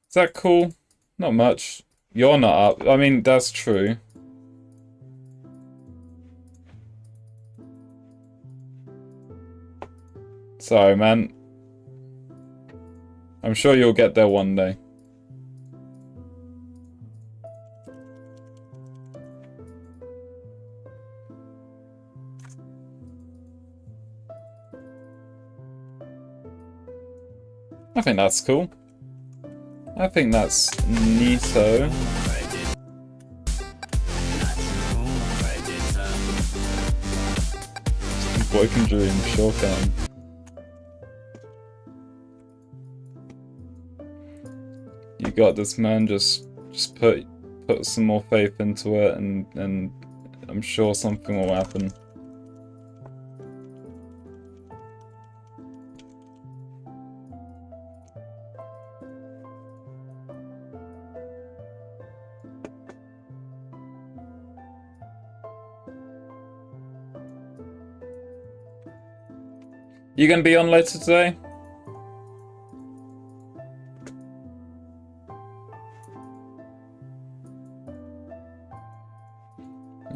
Is that cool? Not much. You're not up. I mean, that's true. Sorry, man. I'm sure you'll get there one day. I think that's cool. I think that's neato. Woken dream, sure can. You got this, man. Just put some more faith into it, and I'm sure something will happen. You gonna be on later today?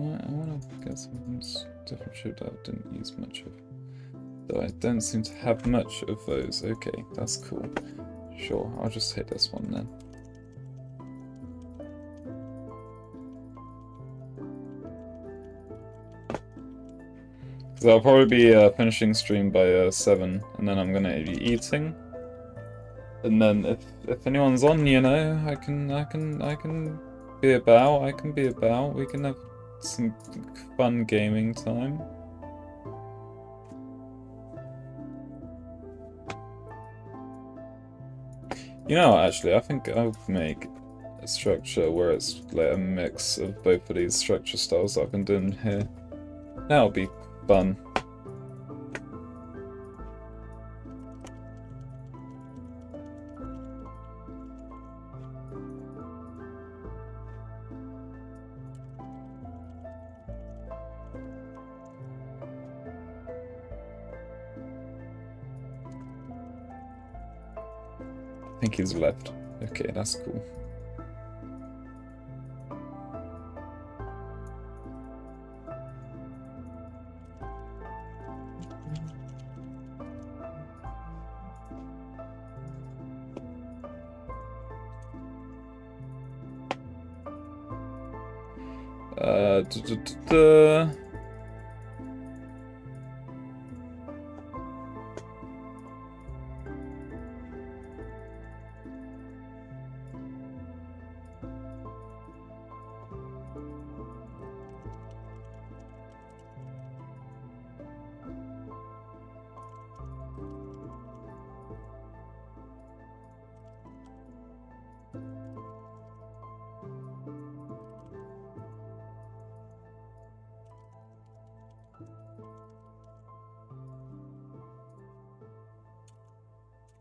I wanna get some different shit that I didn't use much of. Though I don't seem to have much of those. Okay, that's cool. Sure, I'll just hit this one then. So I'll probably be finishing stream by 7, and then I'm gonna be eating. And then if anyone's on, you know, I can be about. I can be about. We can have some fun gaming time. You know, actually, I think I'll make a structure where it's like a mix of both of these structure styles that I've been doing here. That'll be fun. I think he's left. Okay, that's cool.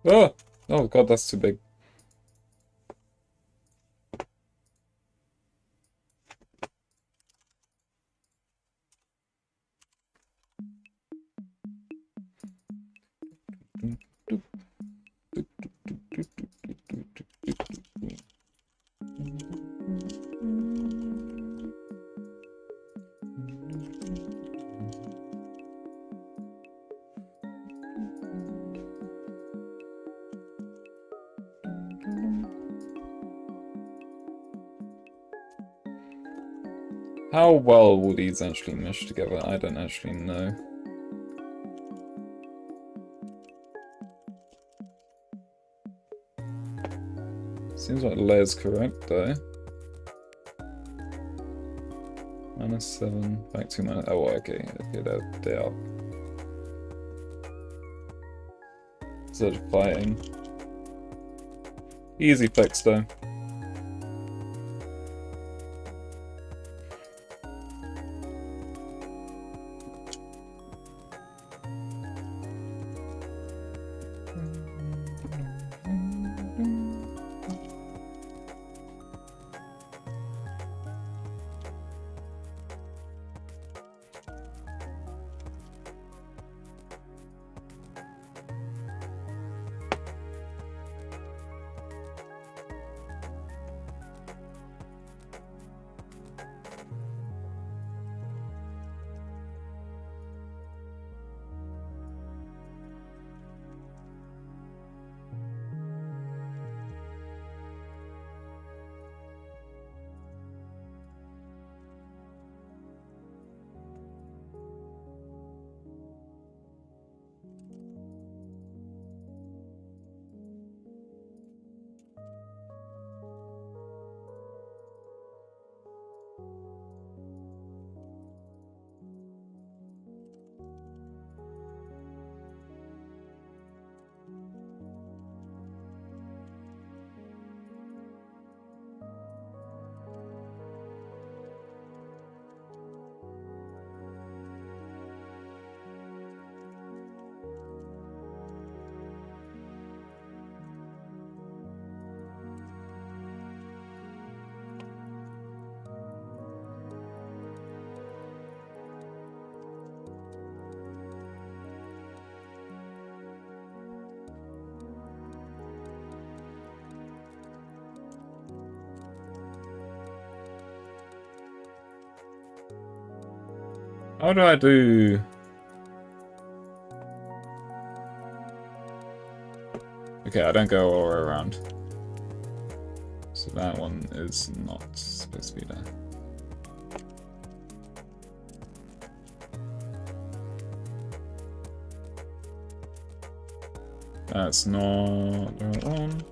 Oh! Oh god, that's too big. How well will these actually mesh together? I don't actually know. Seems like layer's correct though. -7, back to minus. Oh, okay, they are. Instead of fighting. Easy fix though. How do I do? Okay, I don't go all the way around. So that one is not supposed to be there. That's not the right one.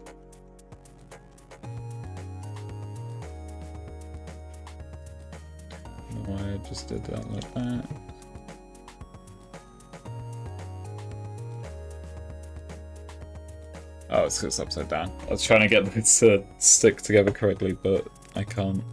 No, I just did that like that. Oh, it's because it's upside down. I was trying to get it to stick together correctly, but I can't.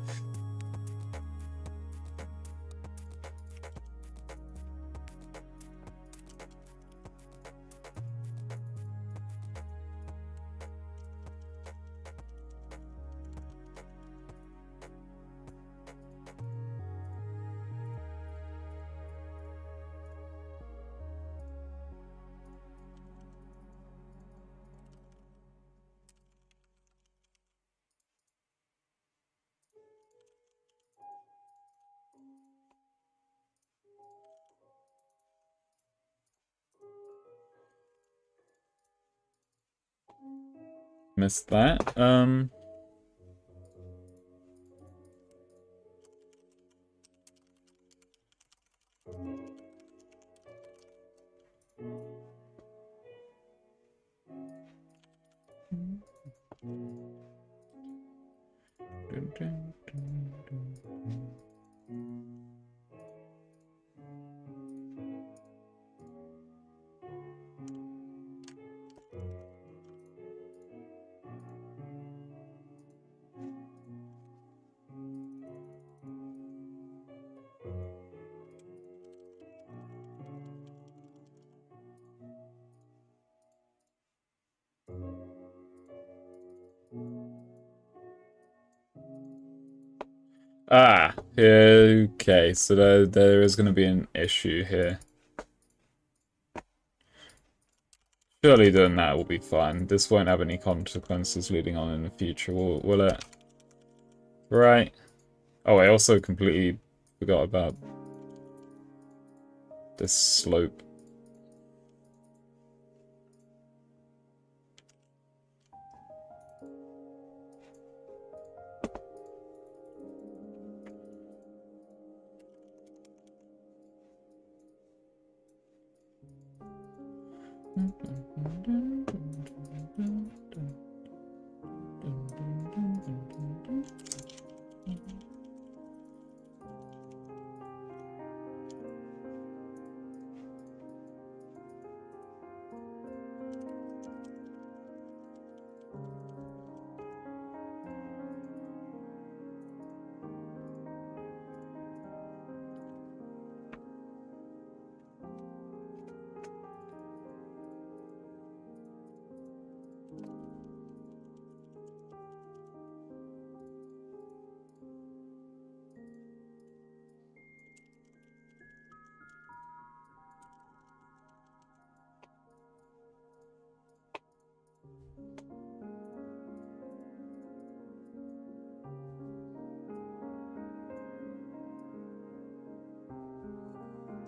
Missed that. Ah, okay, so there is going to be an issue here. Surely doing that will be fine. This won't have any consequences leading on in the future, will it? Right. Oh, I also completely forgot about this slope.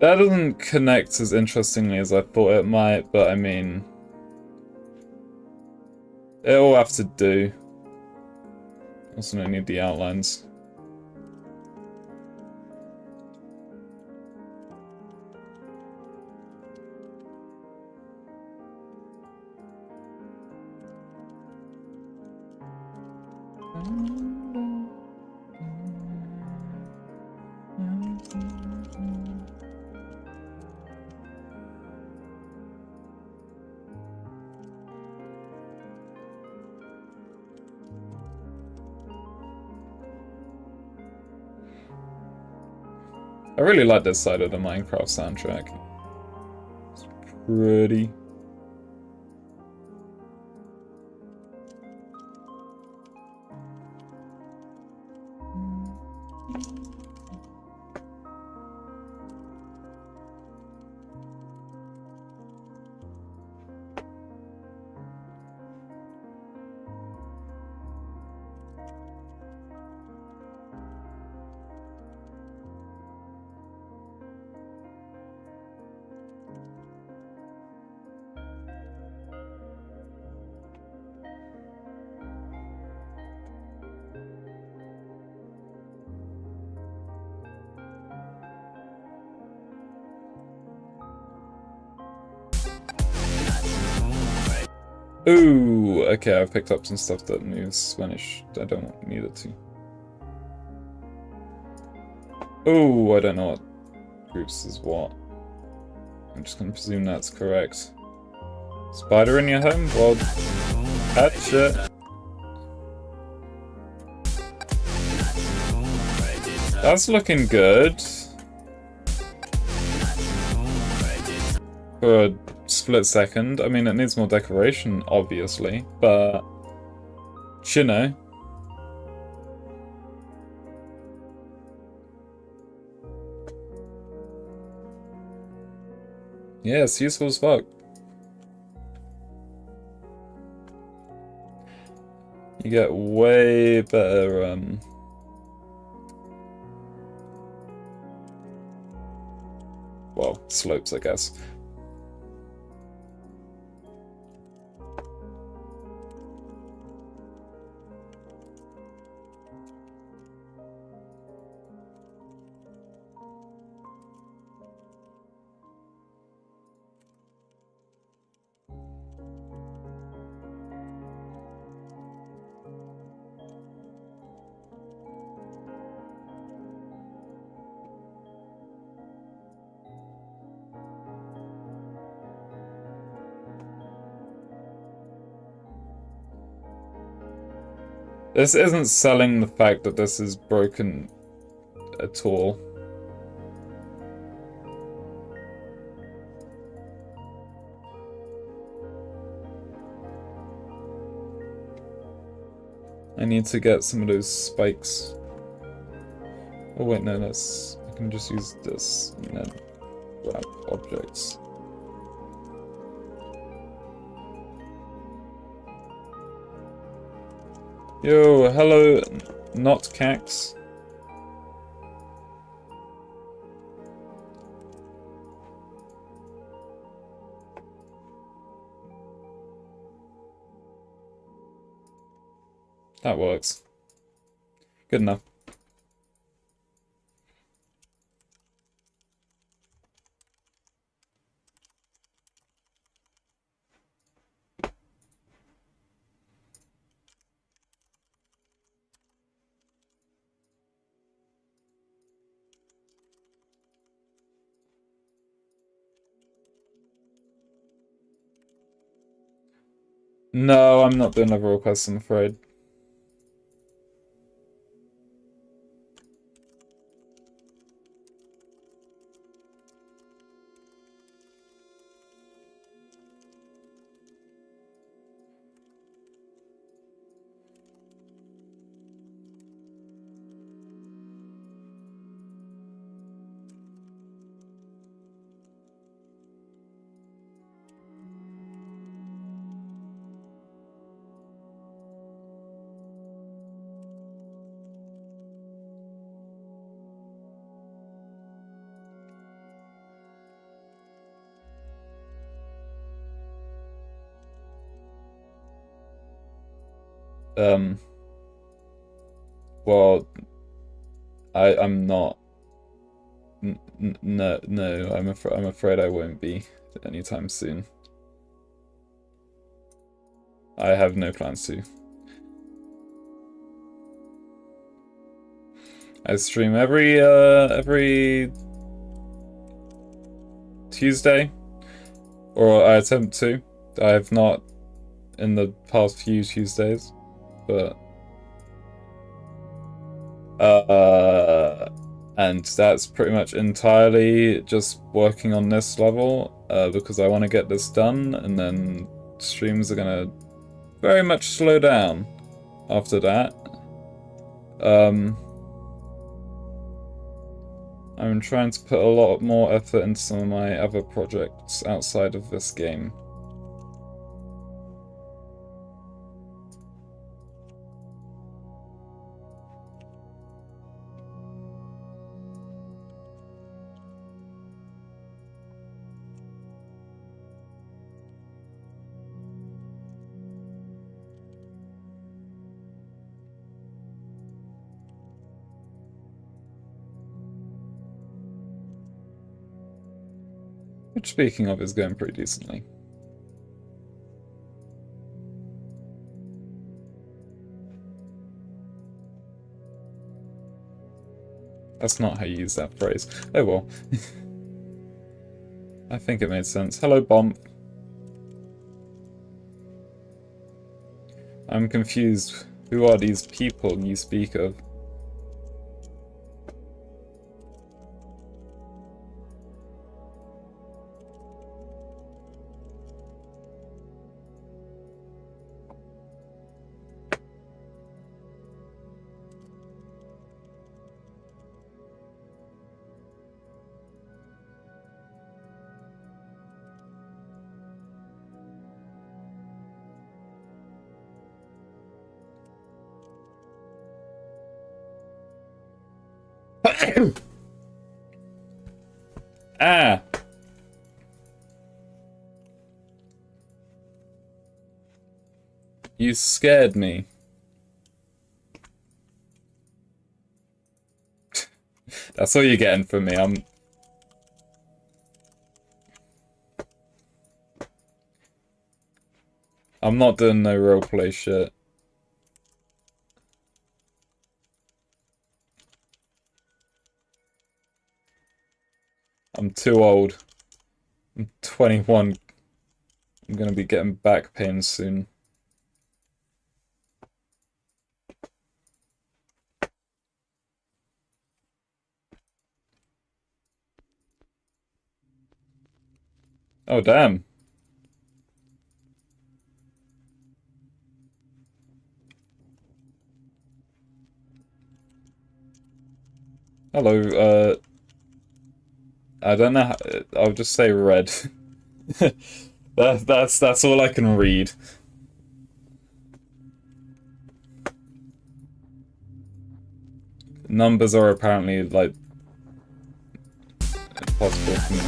That doesn't connect as interestingly as I thought it might, but I mean, it'll have to do. Also don't need the outlines. I really like this side of the Minecraft soundtrack. It's pretty. Ooh, okay, I picked up some stuff that moves when I don't need it to. Ooh, I don't know what groups is what. I'm just gonna presume that's correct. Spider in your home? Well, that's it. That's looking good. For a split second. I mean, it needs more decoration, obviously, but you know. Yeah, it's useful as fuck. You get way better, well, slopes, I guess. This isn't selling the fact that this is broken at all. I need to get some of those spikes. Oh wait, no, I can just use this and then grab objects. Yo, hello, not Cax. That works. Good enough. No, I'm not doing level requests, I'm afraid. Well, I'm not. No, I'm afraid I won't be anytime soon. I have no plans to. I stream every Tuesday, or I attempt to. I have not in the past few Tuesdays, but and that's pretty much entirely just working on this level because I want to get this done, and then streams are gonna very much slow down after that. I'm trying to put a lot more effort into some of my other projects outside of this game. Which, speaking of, is going pretty decently. That's not how you use that phrase. Oh well. I think it made sense. Hello, Bomb. I'm confused. Who are these people you speak of? Ah! You scared me. That's all you're getting from me. I'm not doing no roleplay shit. I'm too old. I'm 21. I'm gonna be getting back pain soon. Oh, damn. Hello, I don't know how, I'll just say red. That's all I can read. Numbers are apparently, like, impossible for me.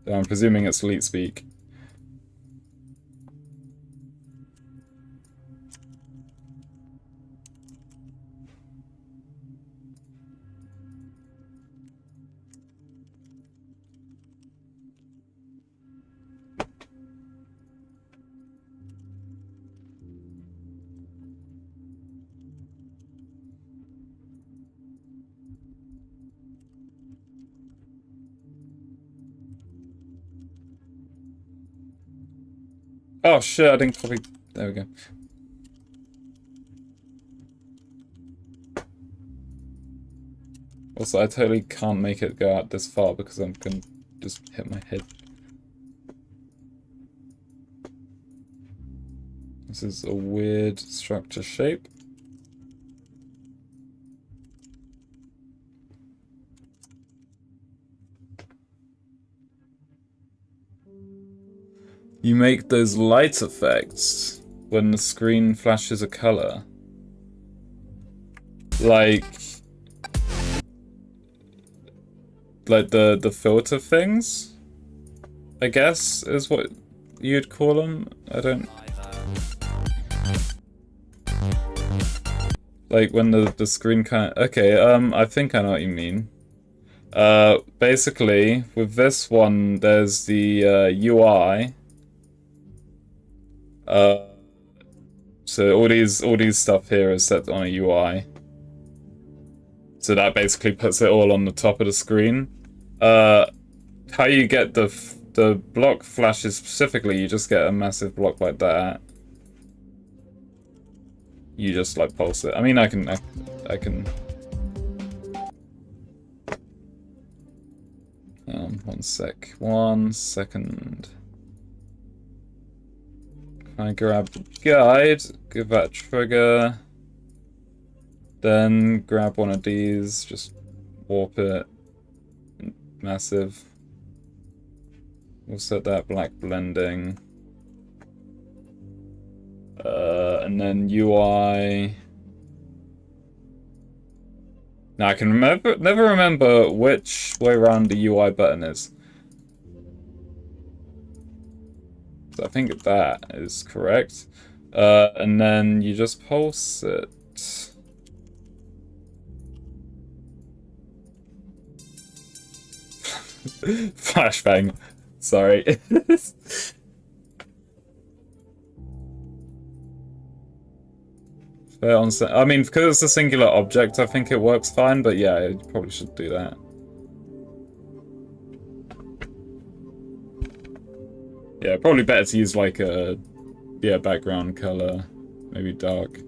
I'm presuming it's elite speak. Oh shit, I didn't copy. There we go. Also, I totally can't make it go out this far because I'm gonna just hit my head. This is a weird structure shape. You make those light effects when the screen flashes a color. Like the filter things, I guess, is what you'd call them. I don't... Like when the screen kind of... Okay, I think I know what you mean. Basically, with this one, there's the UI. So all these stuff here is set on a UI. So that basically puts it all on the top of the screen. How you get the block flashes specifically, you just get a massive block like that. You just like pulse it. I mean, I can. 1 second. I grab the guide, give that trigger, then grab one of these, just warp it, massive. We'll set that black blending. And then UI. Now I can never remember which way around the UI button is. So I think that is correct. And then you just pulse it. Flashbang. Sorry. I mean, because it's a singular object, I think it works fine, but yeah, you probably should do that. Yeah, probably better to use like a background color, maybe dark.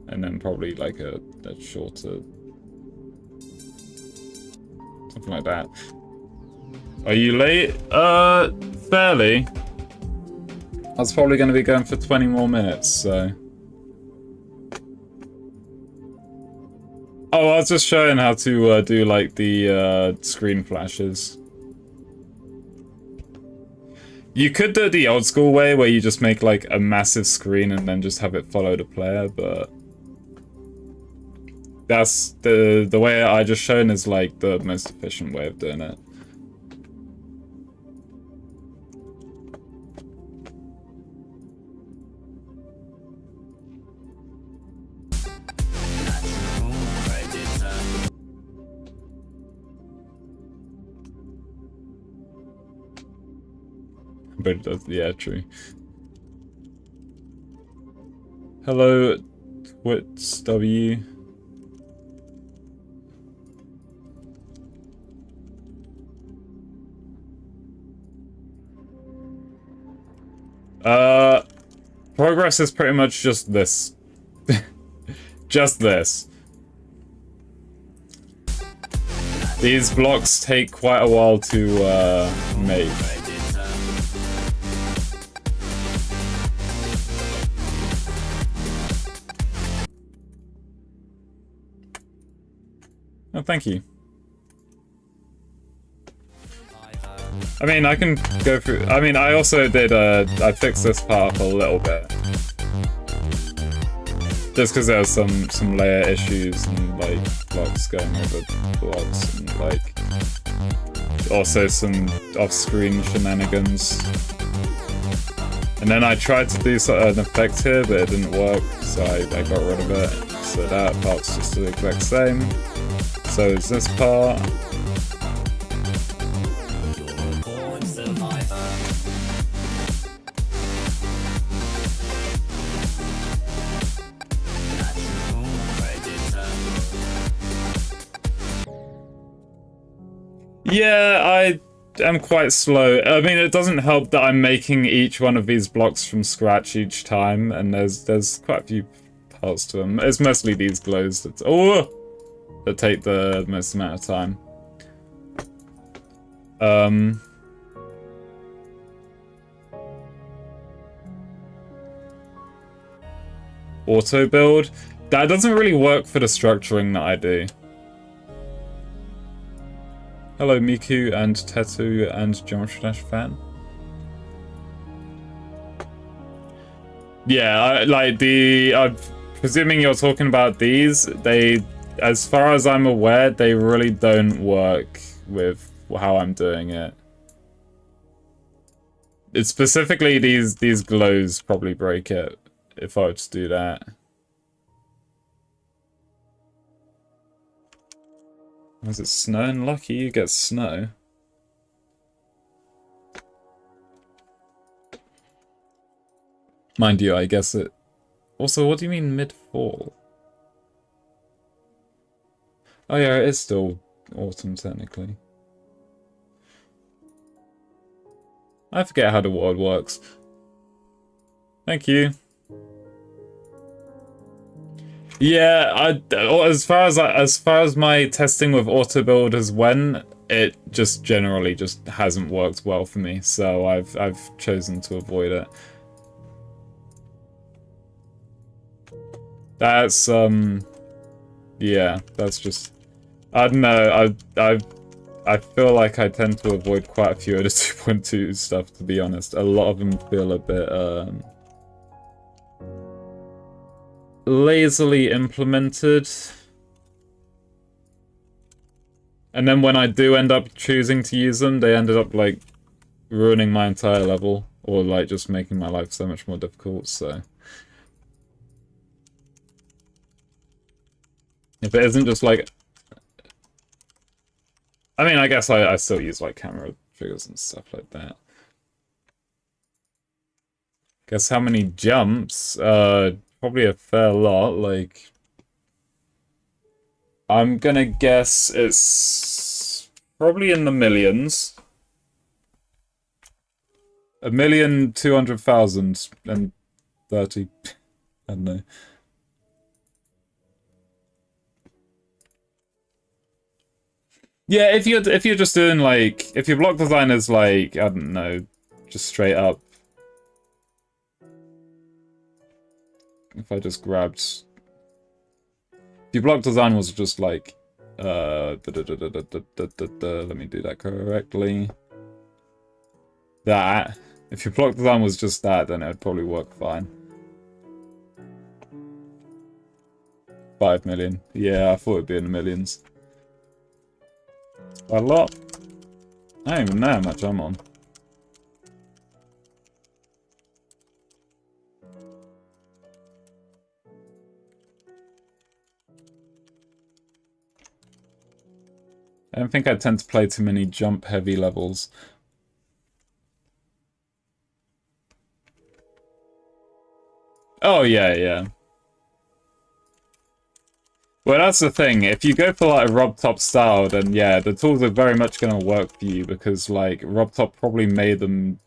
And then probably like a shorter, something like that. Are you late? Fairly. I was probably going to be going for 20 more minutes, so... Oh, I was just showing how to do, like, the screen flashes. You could do it the old school way, where you just make, like, a massive screen and then just have it follow the player, but... That's the way I just shown is, like, the most efficient way of doing it. But it does, yeah, true. Hello, Twits W. Progress is pretty much just this. Just this. These blocks take quite a while to make. Oh, thank you. I mean, I can go through... I mean, I also did, I fixed this part up a little bit. Just because there was some layer issues and, like, blocks going over blocks and, like... Also some off-screen shenanigans. And then I tried to do an effect here, but it didn't work, so I got rid of it. So that part's just the exact same. So is this part. Yeah, am quite slow. I mean, it doesn't help that I'm making each one of these blocks from scratch each time, and there's quite a few parts to them. It's mostly these glows that take the most amount of time. Auto build. That doesn't really work for the structuring that I do. Hello, Miku and Tetu and Geometry Dash fan. Yeah, I'm presuming you're talking about these. They, as far as I'm aware, they really don't work with how I'm doing it. It's specifically these glows probably break it if I were to do that. Was it snowing? Lucky you get snow. Mind you, I guess it... Also, what do you mean mid-fall? Oh yeah, it is still autumn, technically. I forget how the world works. Thank you. Yeah, as far as my testing with auto build has went, it just generally just hasn't worked well for me, so I've chosen to avoid it. That's yeah, that's just, I don't know, I feel like I tend to avoid quite a few of the 2.2 stuff, to be honest. A lot of them feel a bit lazily implemented. And then when I do end up choosing to use them, they ended up like ruining my entire level, or like just making my life so much more difficult, so. If it isn't just like... I mean, I guess I still use like camera triggers and stuff like that. Guess how many jumps? Probably a fair lot, like... I'm gonna guess it's probably in the millions. 1,200,030. I don't know. Yeah, if you're just doing like, if your block design is like, I don't know, just straight up. If I just grabbed, if your block design was just like, let me do that correctly. That, if your block design was just that, then it would probably work fine. 5 million. Yeah, I thought it'd be in the millions. A lot. I don't even know how much I'm on. I don't think I tend to play too many jump-heavy levels. Oh, yeah, yeah. Well, that's the thing. If you go for like a Rob Top style, then yeah, the tools are very much going to work for you, because like Rob Top probably made them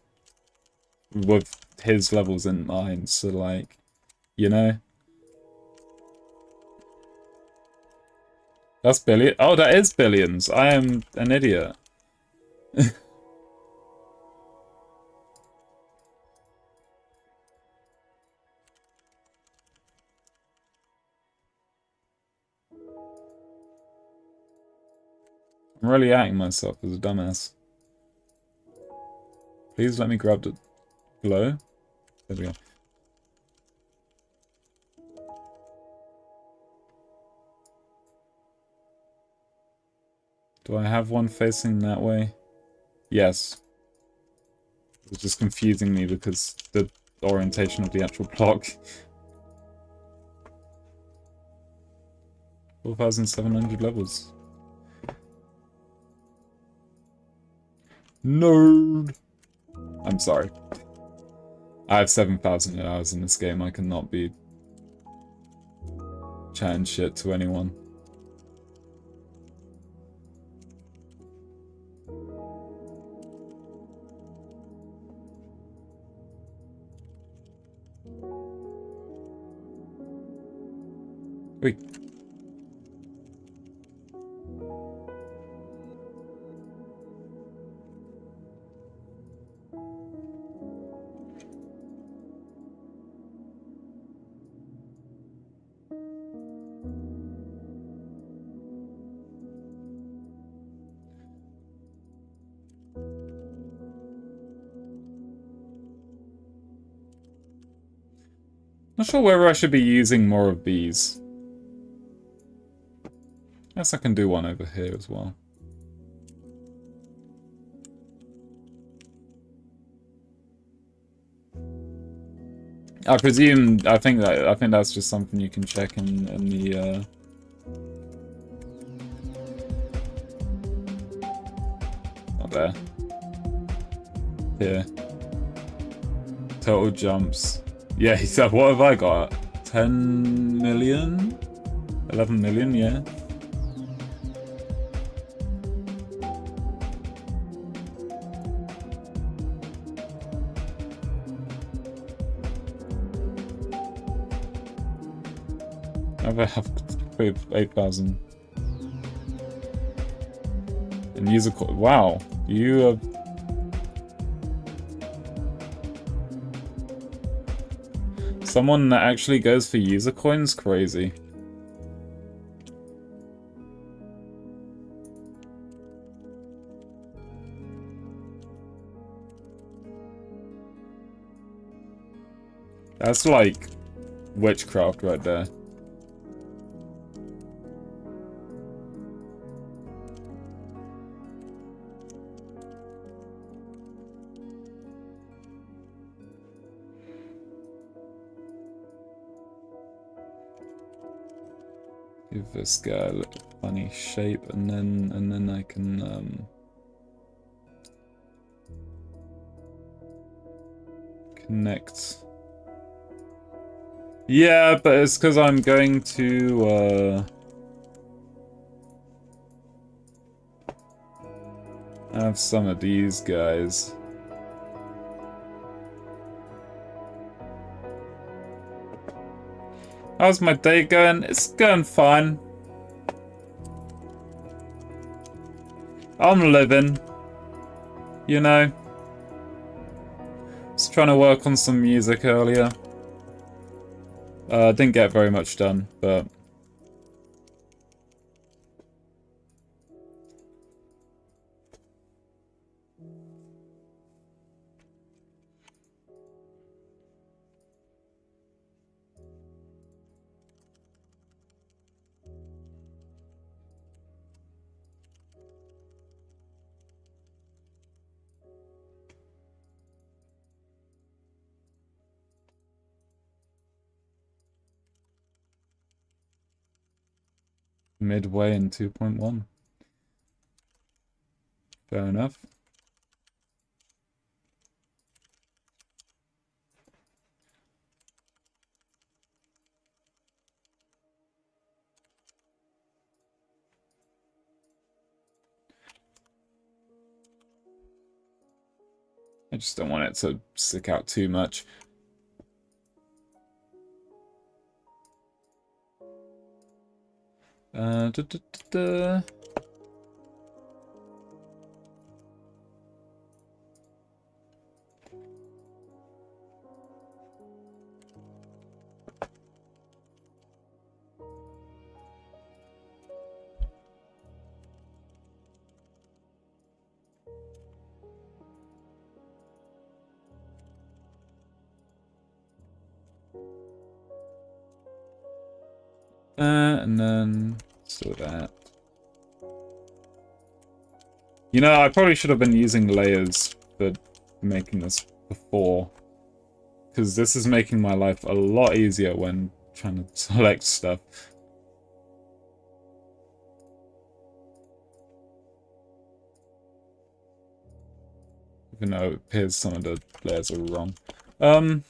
with his levels in mind. So like, you know, that's billion. Oh, that is billions. I am an idiot. I'm really acting myself as a dumbass. Please let me grab the glow. There we go. Do I have one facing that way? Yes. It's just confusing me because the orientation of the actual block. 4,700 levels. Nerd! I'm sorry. I have 7,000 hours in this game. I cannot be chatting shit to anyone. we... Not sure whether I should be using more of these. Guess I can do one over here as well. I presume, I think that's just something you can check in the not there. Here. Total jumps. Yeah, he said, what have I got? 10 million? 11 million, yeah. I have 8,000. And user code. Wow, you have. Someone that actually goes for user coins? Crazy. That's like witchcraft right there. Give this guy a little funny shape, and then I can connect. Yeah, but it's because I'm going to have some of these guys. How's my day going? It's going fine. I'm living. You know. Just trying to work on some music earlier. Didn't get very much done, but... midway in 2.1. Fair enough. I just don't want it to stick out too much. Da, da, da, da. And then so that. You know, I probably should have been using layers for making this before, because this is making my life a lot easier when trying to select stuff. Even though it appears some of the layers are wrong. How long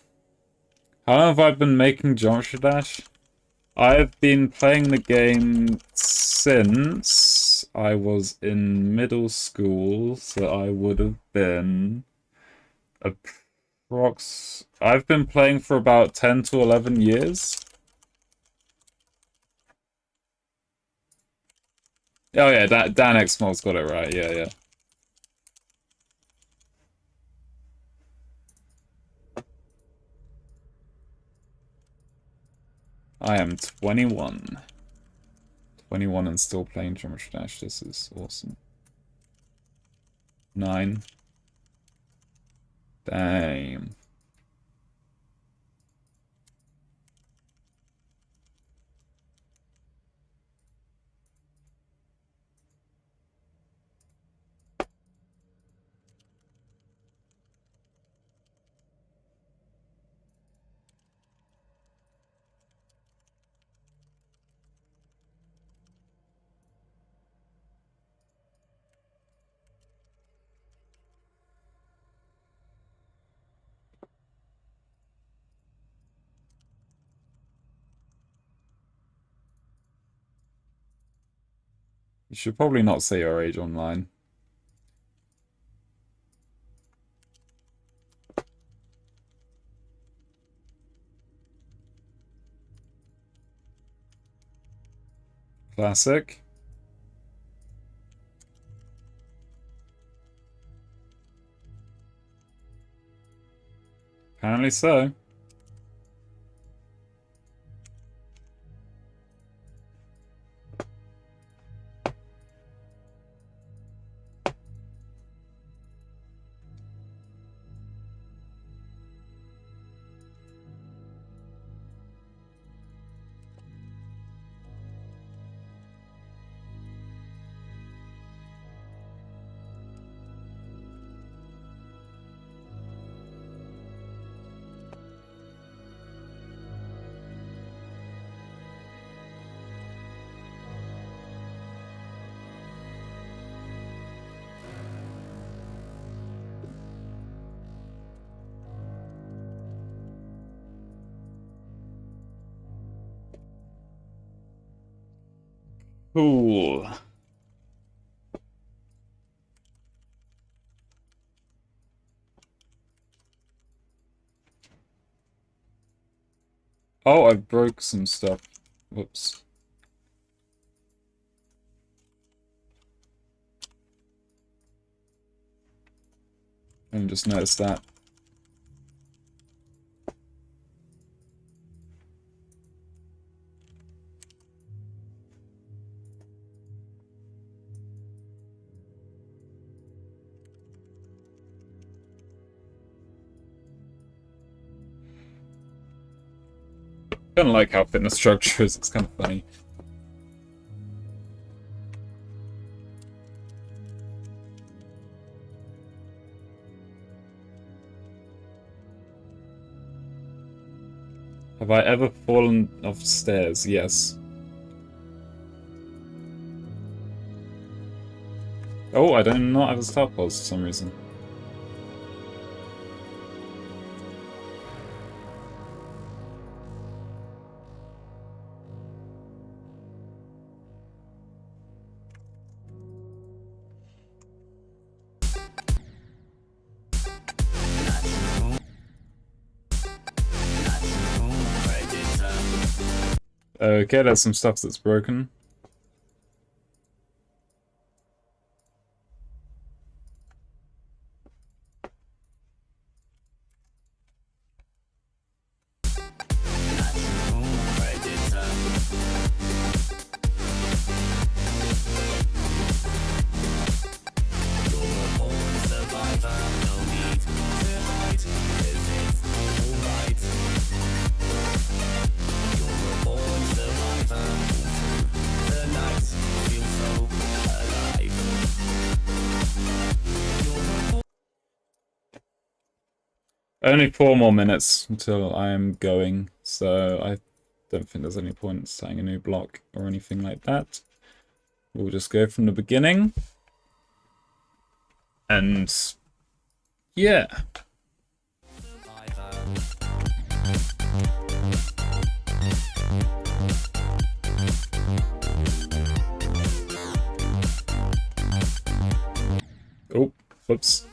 have I been making Geometry Dash? I've been playing the game since I was in middle school, so I would have been I've been playing for about 10 to 11 years. Oh yeah, Dan Xmol's got it right. Yeah, yeah. I am 21. 21 and still playing Geometry Dash. This is awesome. 9. Damn. You should probably not say your age online. Classic. Apparently so. Cool. Oh, I broke some stuff. Whoops. I just noticed that. I don't like how fitness structure is. It's kind of funny. Have I ever fallen off stairs? Yes. Oh, I do not have a start pause for some reason. Okay, there's some stuff that's broken. Only 4 more minutes until I am going, so I don't think there's any point in starting a new block or anything like that. We'll just go from the beginning. And yeah. Oh, whoops.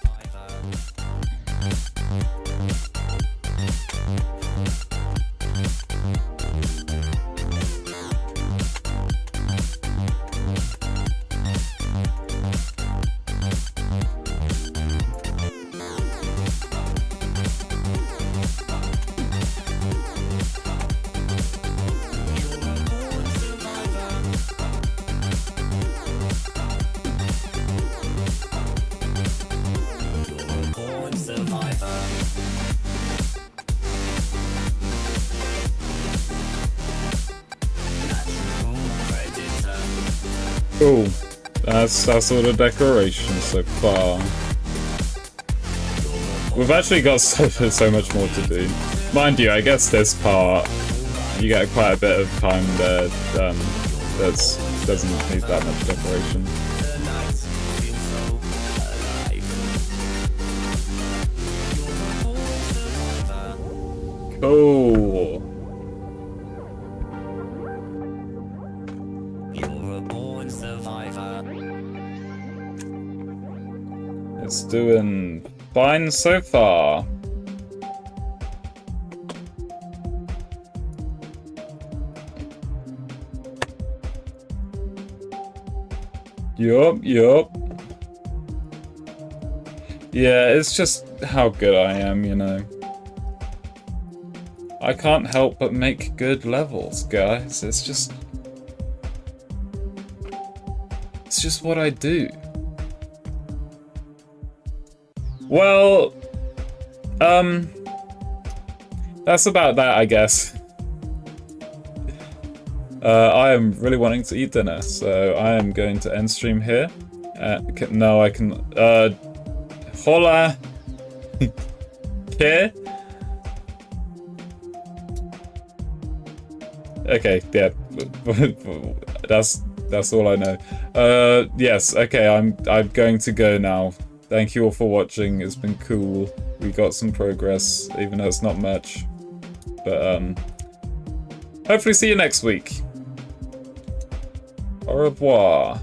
Cool. That's all the decoration so far. We've actually got so much more to do. Mind you, I guess this part, you get quite a bit of time there that doesn't need that much decoration. Cool. You're a born survivor. It's doing fine so far. Yup. Yeah, it's just how good I am, you know. I can't help but make good levels, guys. It's just what I do. Well, that's about that, I guess. I am really wanting to eat dinner, so I am going to end stream here. No, I can. Hola. Here. Okay, yeah. That's all I know. Yes, okay, I'm going to go now. Thank you all for watching. It's been cool. We got some progress, even though it's not much. But hopefully see you next week. Au revoir.